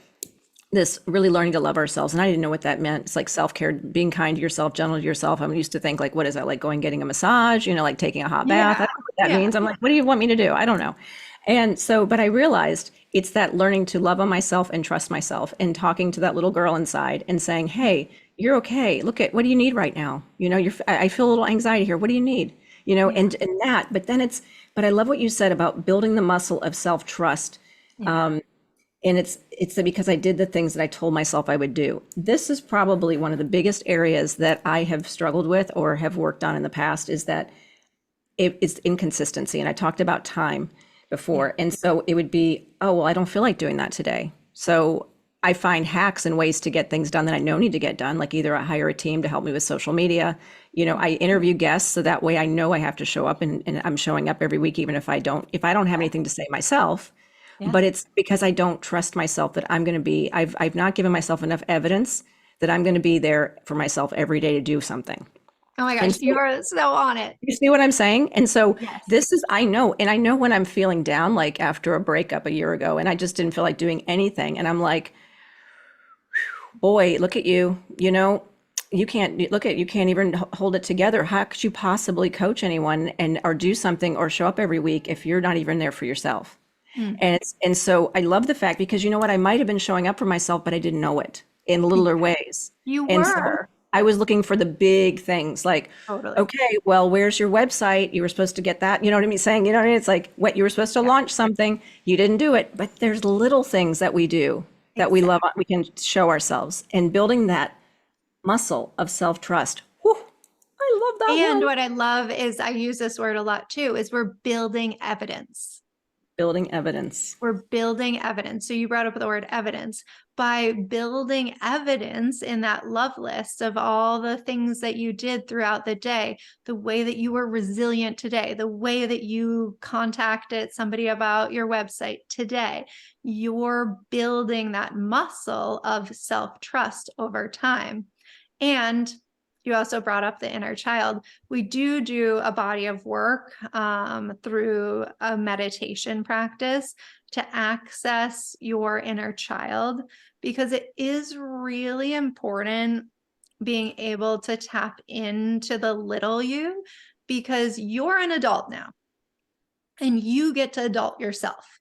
this really learning to love ourselves. And I didn't know what that meant. It's like self-care, being kind to yourself, gentle to yourself. I'm used to think like, what is that? Like going, getting a massage, like taking a hot bath. I don't know what that means. I'm like, what do you want me to do? I don't know. And so, but I realized it's that learning to love on myself and trust myself and talking to that little girl inside and saying, hey, you're okay. Look at, what do you need right now? I feel a little anxiety here. What do you need? And that, but I love what you said about building the muscle of self-trust. And it's because I did the things that I told myself I would do. This is probably one of the biggest areas that I have struggled with or have worked on in the past is that it's inconsistency. And I talked about time before. And so it would be, oh, well, I don't feel like doing that today. So I find hacks and ways to get things done that I know need to get done. Like either I hire a team to help me with social media. I interview guests so that way I know I have to show up and I'm showing up every week, even if I don't have anything to say myself. But it's because I don't trust myself that I'm going to be, I've not given myself enough evidence that I'm going to be there for myself every day to do something. Oh my gosh, you are so on it. You see what I'm saying? And so Yes. I know when I'm feeling down, like after a breakup a year ago, and I just didn't feel like doing anything. And I'm like, boy, look at you, you can't even hold it together. How could you possibly coach anyone or do something or show up every week if you're not even there for yourself? And so I love the fact because you know what, I might have been showing up for myself, but I didn't know it in littler ways. You And so were. I was looking for the big things like, Totally. okay, well, where's your website? You were supposed to get that. You know what I mean? Saying, it's like what you were supposed to launch something, you didn't do it. But there's little things that we do that we love, we can show ourselves and building that muscle of self-trust. Whew, I love that And one. what I love is I use this word a lot too, is we're building evidence. Building evidence. We're building evidence. So you brought up the word evidence. By building evidence in that love list of all the things that you did throughout the day, the way that you were resilient today, the way that you contacted somebody about your website today, you're building that muscle of self-trust over time. And you also brought up the inner child. We do a body of work through a meditation practice to access your inner child, because it is really important being able to tap into the little you, because you're an adult now and you get to adult yourself.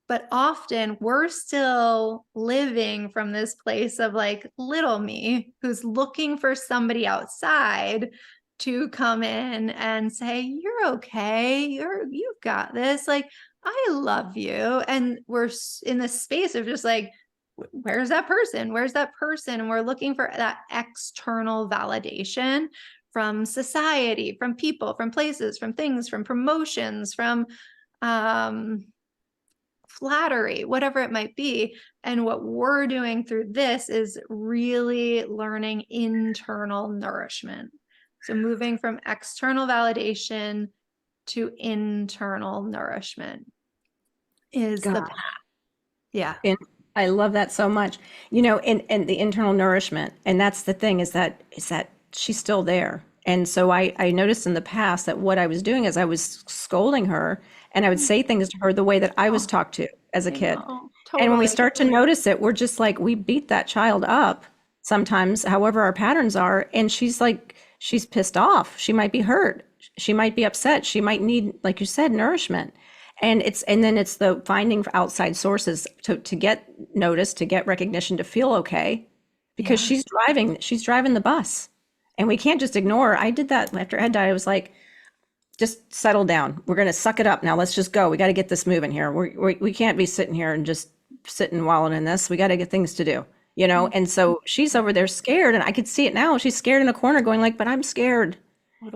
But often we're still living from this place of like little me who's looking for somebody outside to come in and say, you're okay. You've got this. Like, I love you. And we're in this space of just like, where's that person? Where's that person? And we're looking for that external validation from society, from people, from places, from things, from promotions, from, flattery, whatever it might be. And what we're doing through this is really learning internal nourishment. So moving from external validation to internal nourishment is the path. Yeah. And I love that so much. And the internal nourishment. And that's the thing is that she's still there. And so I noticed in the past that what I was doing is I was scolding her and I would say things to her the way that I was talked to as a kid. And when we Totally. start to notice it, we're just like, we beat that child up sometimes, however our patterns are. And she's pissed off. She might be hurt. She might be upset. She might need, like you said, nourishment. And then it's the finding outside sources to get noticed, to get recognition, to feel okay, because Yeah. she's driving the bus. And we can't just ignore her. I did that after Ed died. I was like, just settle down. We're going to suck it up now. Let's just go. We got to get this moving here. We can't be sitting here and just sitting and wallowing in this. We got to get things to do, And so she's over there scared, and I could see it now. She's scared in a corner, going like, "But I'm scared,"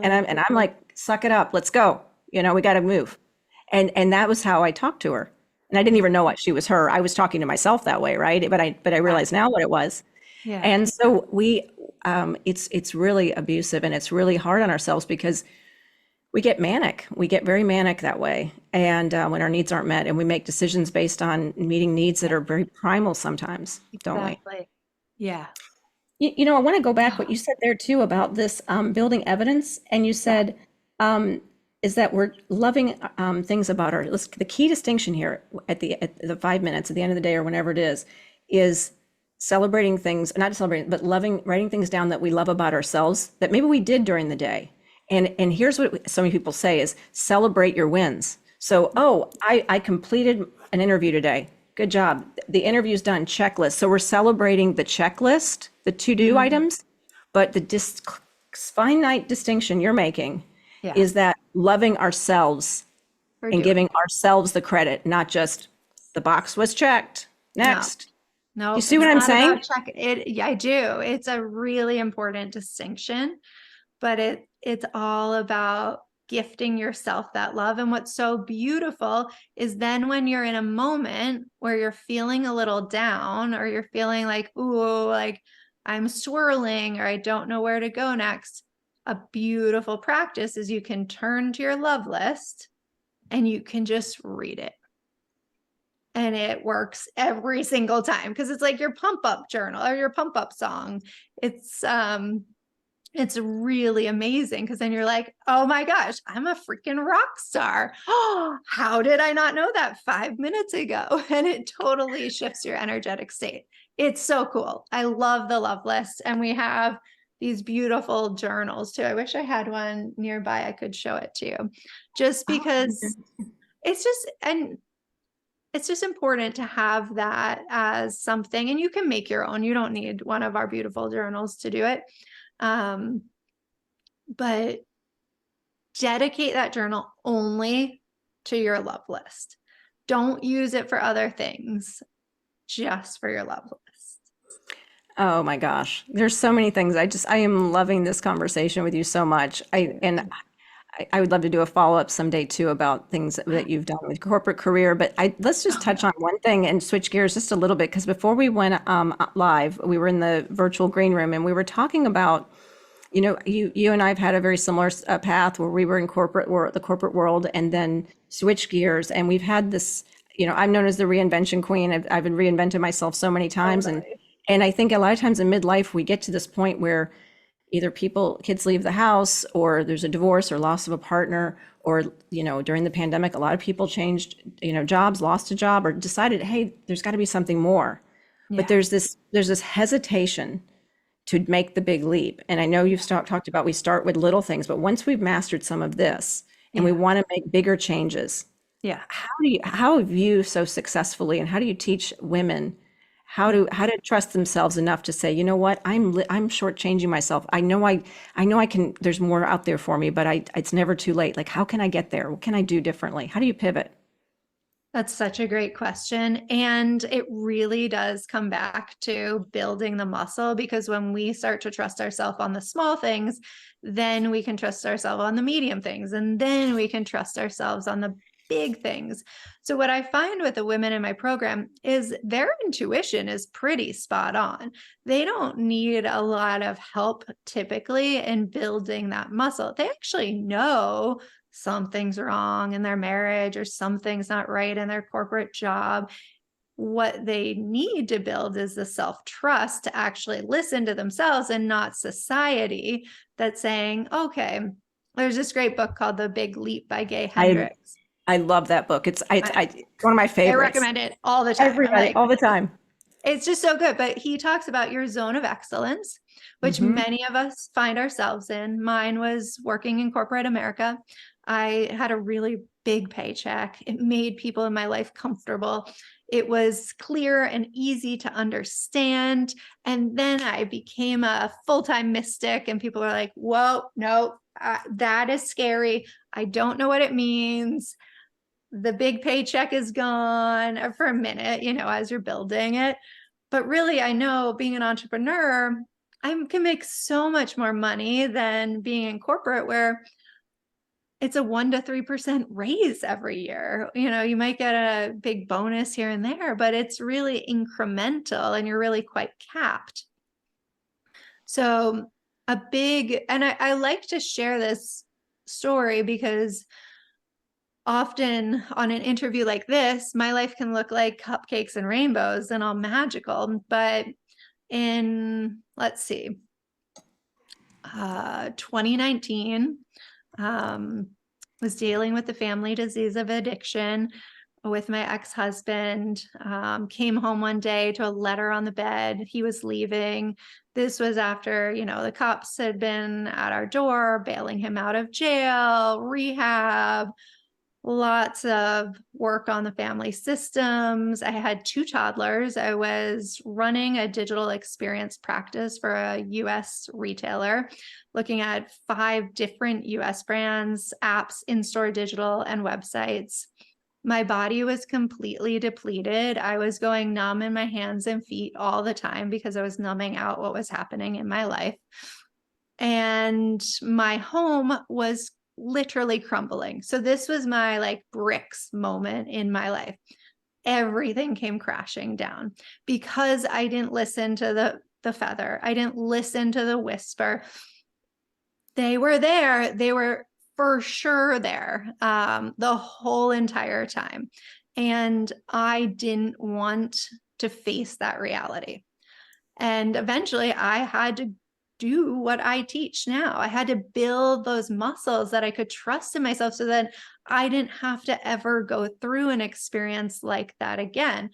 and I'm like, "Suck it up. Let's go. We got to move." And that was how I talked to her. And I didn't even know what she was her. I was talking to myself that way, right? But I realized now what it was. Yeah. And so it's really abusive, and it's really hard on ourselves because we get manic. We get very manic that way. And when our needs aren't met, and we make decisions based on meeting needs that are very primal sometimes, don't we? Exactly. Yeah. I want to go back what you said there too about this building evidence. And you said is that we're loving things about the key distinction here at the 5 minutes at the end of the day or whenever it is celebrating things, not celebrating, but writing things down that we love about ourselves that maybe we did during the day. And here's what so many people say is celebrate your wins. So, I completed an interview today. Good job. The interview's done. Checklist. So we're celebrating the checklist, the to-do items, but the finite distinction you're making is that loving ourselves and giving ourselves the credit, not just the box was checked. Next. No, you see what I'm saying? I do. It's a really important distinction, but it's all about gifting yourself that love. And what's so beautiful is then when you're in a moment where you're feeling a little down, or you're feeling like, ooh, like I'm swirling, or I don't know where to go next, a beautiful practice is you can turn to your love list and you can just read it. And it works every single time, because it's like your pump up journal or your pump up song. It's really amazing, because then you're like, oh my gosh, I'm a freaking rock star. Oh, how did I not know that 5 minutes ago? And it totally shifts your energetic state. It's so cool. I love the love list. And we have these beautiful journals too. I wish I had one nearby. I could show it to you, just because it's just important to have that as something. And you can make your own. You don't need one of our beautiful journals to do it. But dedicate that journal only to your love list. Don't use it for other things, just for your love list. Oh my gosh. There's so many things. I am loving this conversation with you so much. I would love to do a follow-up someday too about things that you've done with corporate career, but let's just Oh, touch on one thing and switch gears just a little bit because before we went live, we were in the virtual green room and we were talking about, you and I've had a very similar path where we were in the corporate world, and then switch gears, and we've had this. I'm known as the reinvention queen. I've been reinvented myself so many times, and totally. and I think a lot of times in midlife we get to this point where either kids leave the house, or there's a divorce or loss of a partner, or during the pandemic a lot of people changed jobs, lost a job, or decided, hey, there's got to be something more. But Yeah. there's this hesitation to make the big leap. And I know you've talked about we start with little things, but once we've mastered some of this and we Yeah. want to make bigger changes, Yeah. how have you so successfully, and how do you teach women how to trust themselves enough to say, you know what, I'm shortchanging myself. I know I can. There's more out there for me, but it's never too late. Like, how can I get there? What can I do differently? How do you pivot? That's such a great question. And it really does come back to building the muscle, because when we start to trust ourselves on the small things, then we can trust ourselves on the medium things. And then we can trust ourselves on the big things. So, what I find with the women in my program is their intuition is pretty spot on. They don't need a lot of help typically in building that muscle. They actually know something's wrong in their marriage or something's not right in their corporate job. What they need to build is the self-trust to actually listen to themselves and not society that's saying, okay, there's this great book called The Big Leap by Gay I Hendricks. I love that book. I, It's one of my I favorites. recommend it all the time. I'm Everybody, like, all the time. it's just so good. But he talks about your zone of excellence, which Hmm. many of us find ourselves in. Mine was working in corporate America. I had a really big paycheck. It made people in my life comfortable. It was clear and easy to understand. And then I became a full-time mystic, and people are like, whoa, no, that is scary. I don't know what it means. The big paycheck is gone for a minute, as you're building it. But really, I know being an entrepreneur, I can make so much more money than being in corporate, where it's a 1 to 3% raise every year. You might get a big bonus here and there, but it's really incremental and you're really quite capped. So, and I like to share this story because often on an interview like this, my life can look like cupcakes and rainbows and all magical. But let's see, 2019, was dealing with the family disease of addiction with my ex-husband. Came home one day to a letter on the bed. He was leaving. This was after, the cops had been at our door, bailing him out of jail, rehab, lots of work on the family systems. I had 2 toddlers. I was running a digital experience practice for a US retailer, looking at 5 different US brands, apps, in-store digital, and websites. My body was completely depleted. I was going numb in my hands and feet all the time because I was numbing out what was happening in my life. And my home was literally crumbling. So this was my bricks moment in my life. Everything came crashing down because I didn't listen to the feather. I didn't listen to the whisper. They were there. They were for sure there the whole entire time. And I didn't want to face that reality. And eventually I had to do what I teach now. I had to build those muscles that I could trust in myself so that I didn't have to ever go through an experience like that again.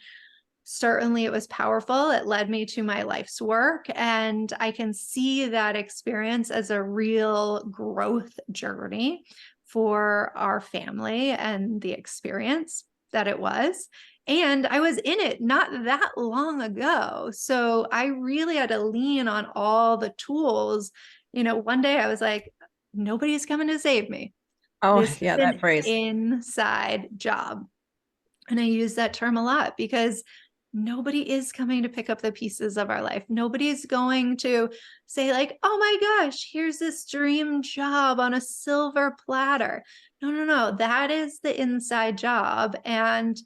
Certainly, it was powerful. It led me to my life's work. And I can see that experience as a real growth journey for our family and the experience that it was. And I was in it not that long ago. So I really had to lean on all the tools. One day I was like, nobody's coming to save me. Oh, This is yeah, that an phrase. inside job. And I use that term a lot because nobody is coming to pick up the pieces of our life. Nobody's going to say like, oh my gosh, here's this dream job on a silver platter. No, no, no. That is the inside job. And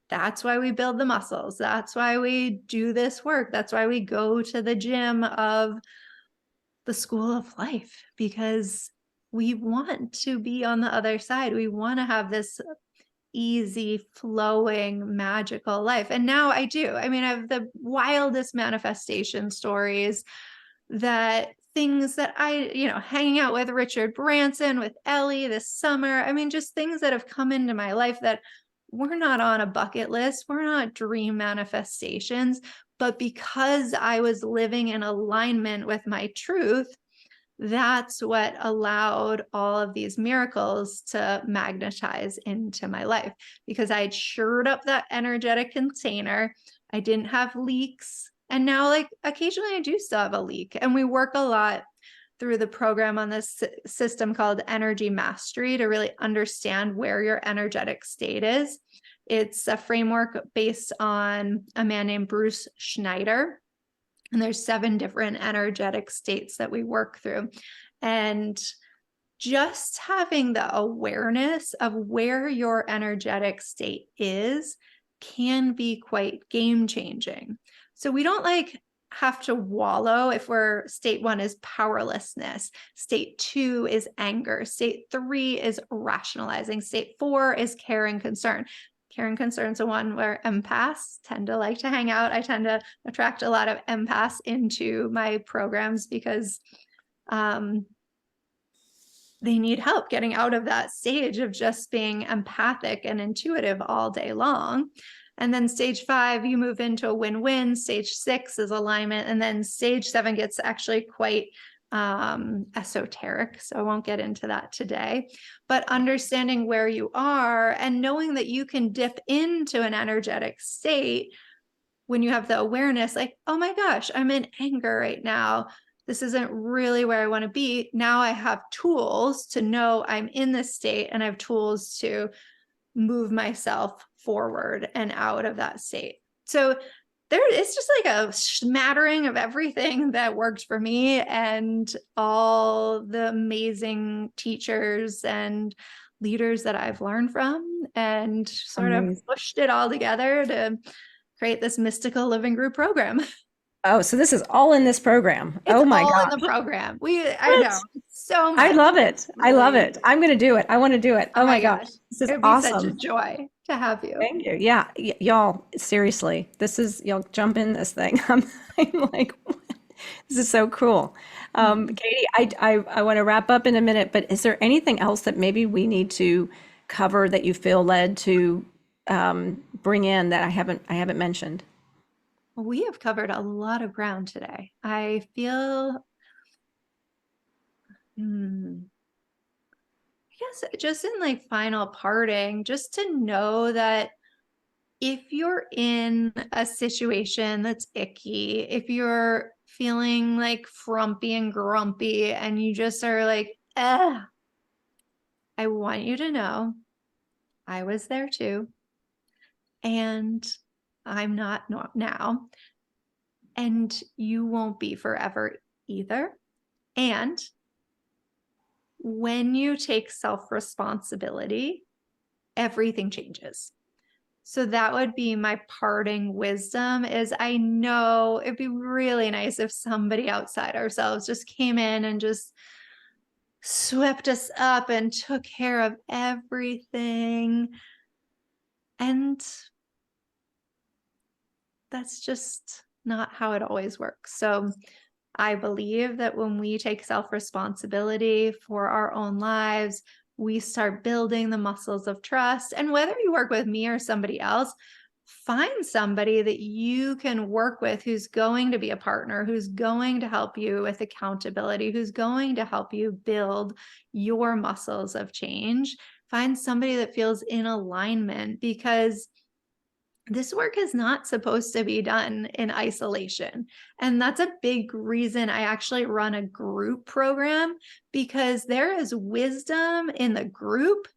that's why we build the muscles. That's why we do this work. That's why we go to the gym of the school of life, because we want to be on the other side. We want to have this easy, flowing, magical life. And now I do. I mean, I have the wildest manifestation stories, that things that hanging out with Richard Branson, with Ellie this summer. I mean, just things that have come into my life that were not on a bucket list. We're not dream manifestations. But because I was living in alignment with my truth, that's what allowed all of these miracles to magnetize into my life, because I'd shored up that energetic container. I didn't have leaks. And now, like, occasionally I do still have a leak. And we work a lot through the program on this system called Energy Mastery to really understand where your energetic state is. It's a framework based on a man named Bruce Schneider. And there's 7 different energetic states that we work through. And just having the awareness of where your energetic state is can be quite game changing. So we don't like have to wallow if we're state 1 is powerlessness, state 2 is anger, state 3 is rationalizing, state 4 is care and concern. Care and concern is the one where empaths tend to like to hang out. I tend to attract a lot of empaths into my programs because they need help getting out of that stage of just being empathic and intuitive all day long. And then stage 5, you move into a win-win. Stage 6 is alignment. And then stage 7 gets actually quite esoteric. So I won't get into that today, but understanding where you are and knowing that you can dip into an energetic state when you have the awareness, like, oh my gosh, I'm in anger right now. This isn't really where I want to be. Now I have tools to know I'm in this state, and I have tools to move myself forward and out of that state. So it's just like a smattering of everything that worked for me, and all the amazing teachers and leaders that I've learned from, and sort of pushed it all together to create this mystical living group program. Oh, so this is all in this program. Oh my all gosh. in the program. I know so much. I love it. I love it. I'm going to do it. I want to do it. Oh my gosh. This is It'd be awesome. such a joy to have you. Thank you. Yeah. Y'all, seriously, y'all jump in this thing. I'm like, what? This is so cool. Katie, I want to wrap up in a minute, but is there anything else that maybe we need to cover that you feel led to bring in that I haven't mentioned? We have covered a lot of ground today. I feel, I guess just in like final parting, just to know that if you're in a situation that's icky, if you're feeling like frumpy and grumpy and you just are like, I want you to know I was there too. And I'm not now. And you won't be forever either. And when you take self-responsibility, everything changes. So that would be my parting wisdom, is I know it'd be really nice if somebody outside ourselves just came in and just swept us up and took care of everything. And that's just not how it always works. So I believe that when we take self-responsibility for our own lives, we start building the muscles of trust. And whether you work with me or somebody else, find somebody that you can work with who's going to be a partner, who's going to help you with accountability, who's going to help you build your muscles of change. Find somebody that feels in alignment, because this work is not supposed to be done in isolation. And that's a big reason I actually run a group program, because there is wisdom in the group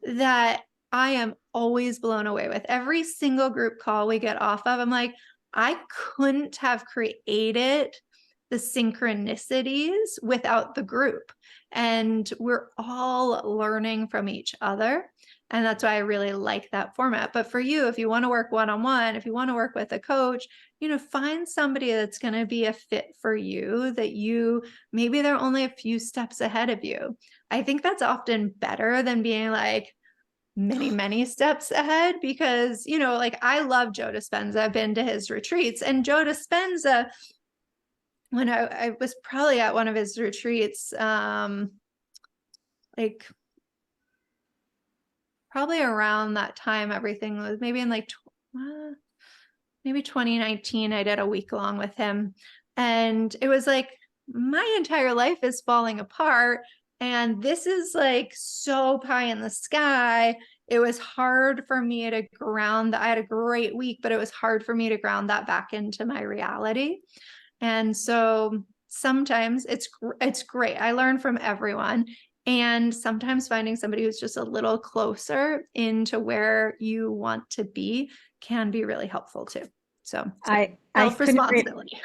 that I am always blown away with every single group call we get off of. I'm like, I couldn't have created the synchronicities without the group. And we're all learning from each other. And that's why I really like that format. But for you, if you want to work one-on-one, if you want to work with a coach, find somebody that's going to be a fit for you, that maybe they're only a few steps ahead of you. I think that's often better than being like many, many steps ahead, because, like I love Joe Dispenza. I've been to his retreats, and Joe Dispenza, when I was probably at one of his retreats, like probably around that time, everything was maybe in like maybe 2019, I did a week long with him. And it was like, my entire life is falling apart. And this is like so pie in the sky. It was hard for me to ground. I had a great week, but it was hard for me to ground that back into my reality. And so sometimes it's great. I learn from everyone. And sometimes finding somebody who's just a little closer into where you want to be can be really helpful too. So I couldn't agree. self-responsibility.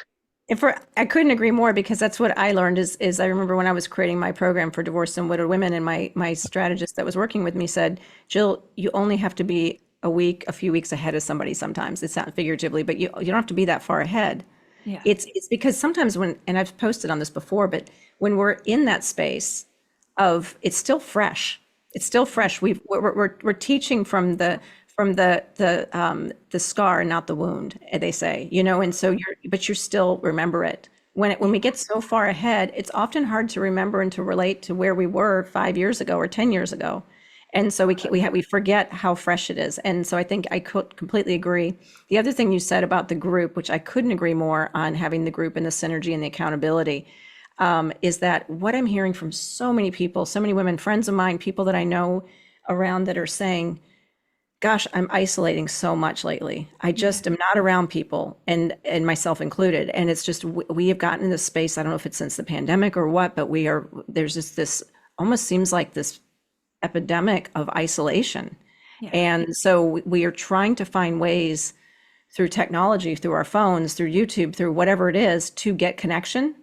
I couldn't agree more, because that's what I learned is I remember when I was creating my program for divorced and widowed women, and my strategist that was working with me said, Jill, you only have to be a few weeks ahead of somebody sometimes. It's not figuratively, but you don't have to be that far ahead. Yeah. It's because sometimes and I've posted on this before, but when we're in that space of, it's still fresh. It's still fresh. We're teaching from the scar and not the wound, they say, and so you still remember it. When we get so far ahead, it's often hard to remember and to relate to where we were 5 years ago or 10 years ago. And so we forget how fresh it is. And so I think I could completely agree. The other thing you said about the group, which I couldn't agree more on, having the group and the synergy and the accountability, is that what I'm hearing from so many people, so many women, friends of mine, people that I know around, that are saying, gosh, I'm isolating so much lately. I just am not around people, and myself included. And it's just, we have gotten in this space. I don't know if it's since the pandemic or what, but there's just this, almost seems like this epidemic of isolation. Yeah. And so we are trying to find ways through technology, through our phones, through YouTube, through whatever it is, to get connection.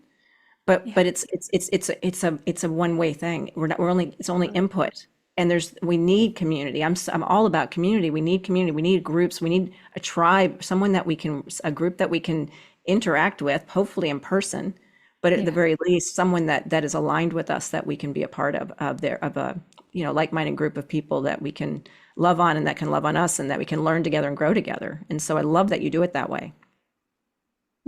But it's a one-way thing. It's only input. And we need community. I'm all about community. We need community. We need groups. We need a tribe, a group that we can interact with, hopefully in person, but at the very least, someone that is aligned with us, that we can be a part of a like-minded group of people that we can love on, and that can love on us, and that we can learn together and grow together. And so I love that you do it that way.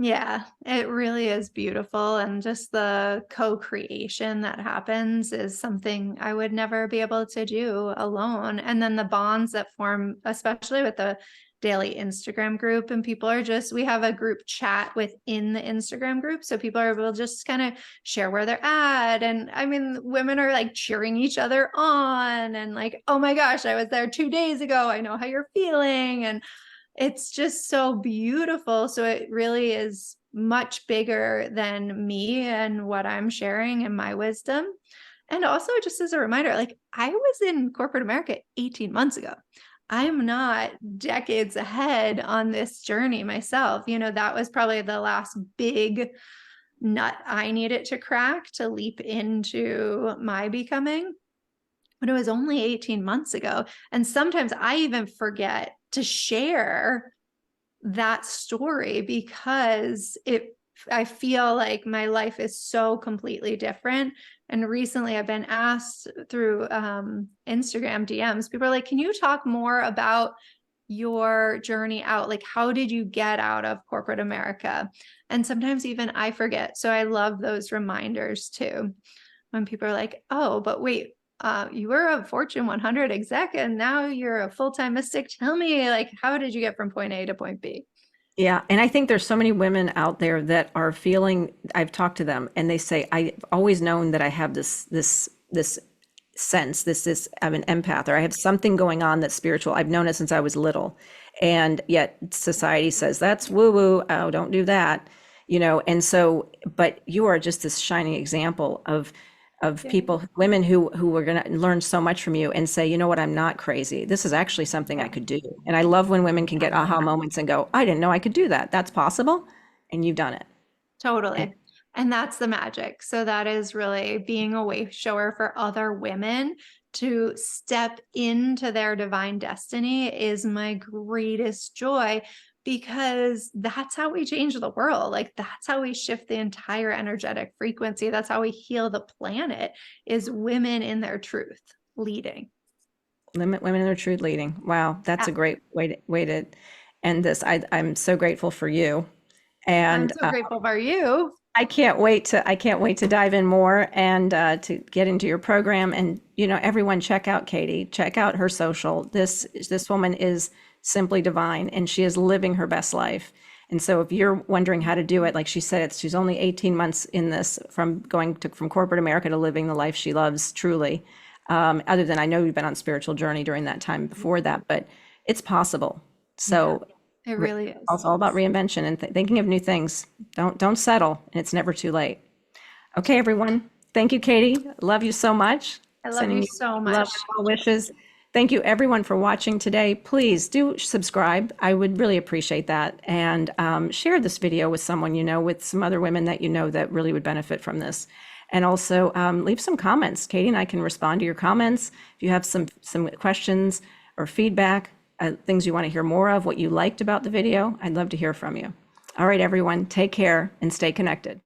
Yeah, it really is beautiful. And just the co-creation that happens is something I would never be able to do alone. And then the bonds that form, especially with the daily Instagram group, and we have a group chat within the Instagram group. So people are able to just kind of share where they're at. And I mean, women are like cheering each other on, and like, oh my gosh, I was there 2 days ago. I know how you're feeling. And it's just so beautiful. So it really is much bigger than me and what I'm sharing and my wisdom. And also, just as a reminder, like, I was in corporate America 18 months ago. I'm not decades ahead on this journey myself. That was probably the last big nut I needed to crack to leap into my becoming. But it was only 18 months ago. And sometimes I even forget to share that story, because I feel like my life is so completely different. And recently I've been asked through Instagram DMs, people are like, can you talk more about your journey out? Like, how did you get out of corporate America? And sometimes even I forget. So I love those reminders too, when people are like, oh, but wait, you were a Fortune 100 exec and now you're a full-time mystic. Tell me, like, how did you get from point A to point B? Yeah, and I think there's so many women out there that are feeling. I've talked to them, and they say, I've always known that I have this sense, I'm an empath, or I have something going on that's spiritual. I've known it since I was little, and yet society says that's woo woo. Oh, don't do that, And so, but you are just this shining example of of Yeah. people, women who are going to learn so much from you and say, you know what, I'm not crazy. This is actually something I Yeah. could do. And I love when women can get aha moments and go, I didn't know I could do that. That's possible. And you've done it. And Totally. And that's the magic. So that is really being a way shower for other women to step into their divine destiny is my greatest joy, because that's how we change the world. Like, that's how we shift the entire energetic frequency. That's how we heal the planet, is women in their truth leading. limit women in their truth leading. Wow, that's a Yeah. great way to end this. I'm so grateful for you. I'm And so grateful for you. I can't wait to dive in more and to get into your program. And everyone, check out Katie. Check out her social. This woman is simply divine, and she is living her best life. And so, if you're wondering how to do it, like she said, she's only 18 months in this, from from corporate America to living the life she loves truly. Other than, I know you've been on spiritual journey during that time before that, but it's possible. Yeah, So it really is. it's all about reinvention and thinking of new things. Don't settle, and it's never too late. Okay, everyone. Thank you, Katie. Love you so much. I love you Sending you so love much. and well wishes. Thank you, everyone, for watching today. Please do subscribe. I would really appreciate that. And share this video with someone you know, with some other women that you know that really would benefit from this. And also leave some comments. Katie and I can respond to your comments. If you have some questions or feedback, things you want to hear more of, what you liked about the video, I'd love to hear from you. All right, everyone, take care and stay connected.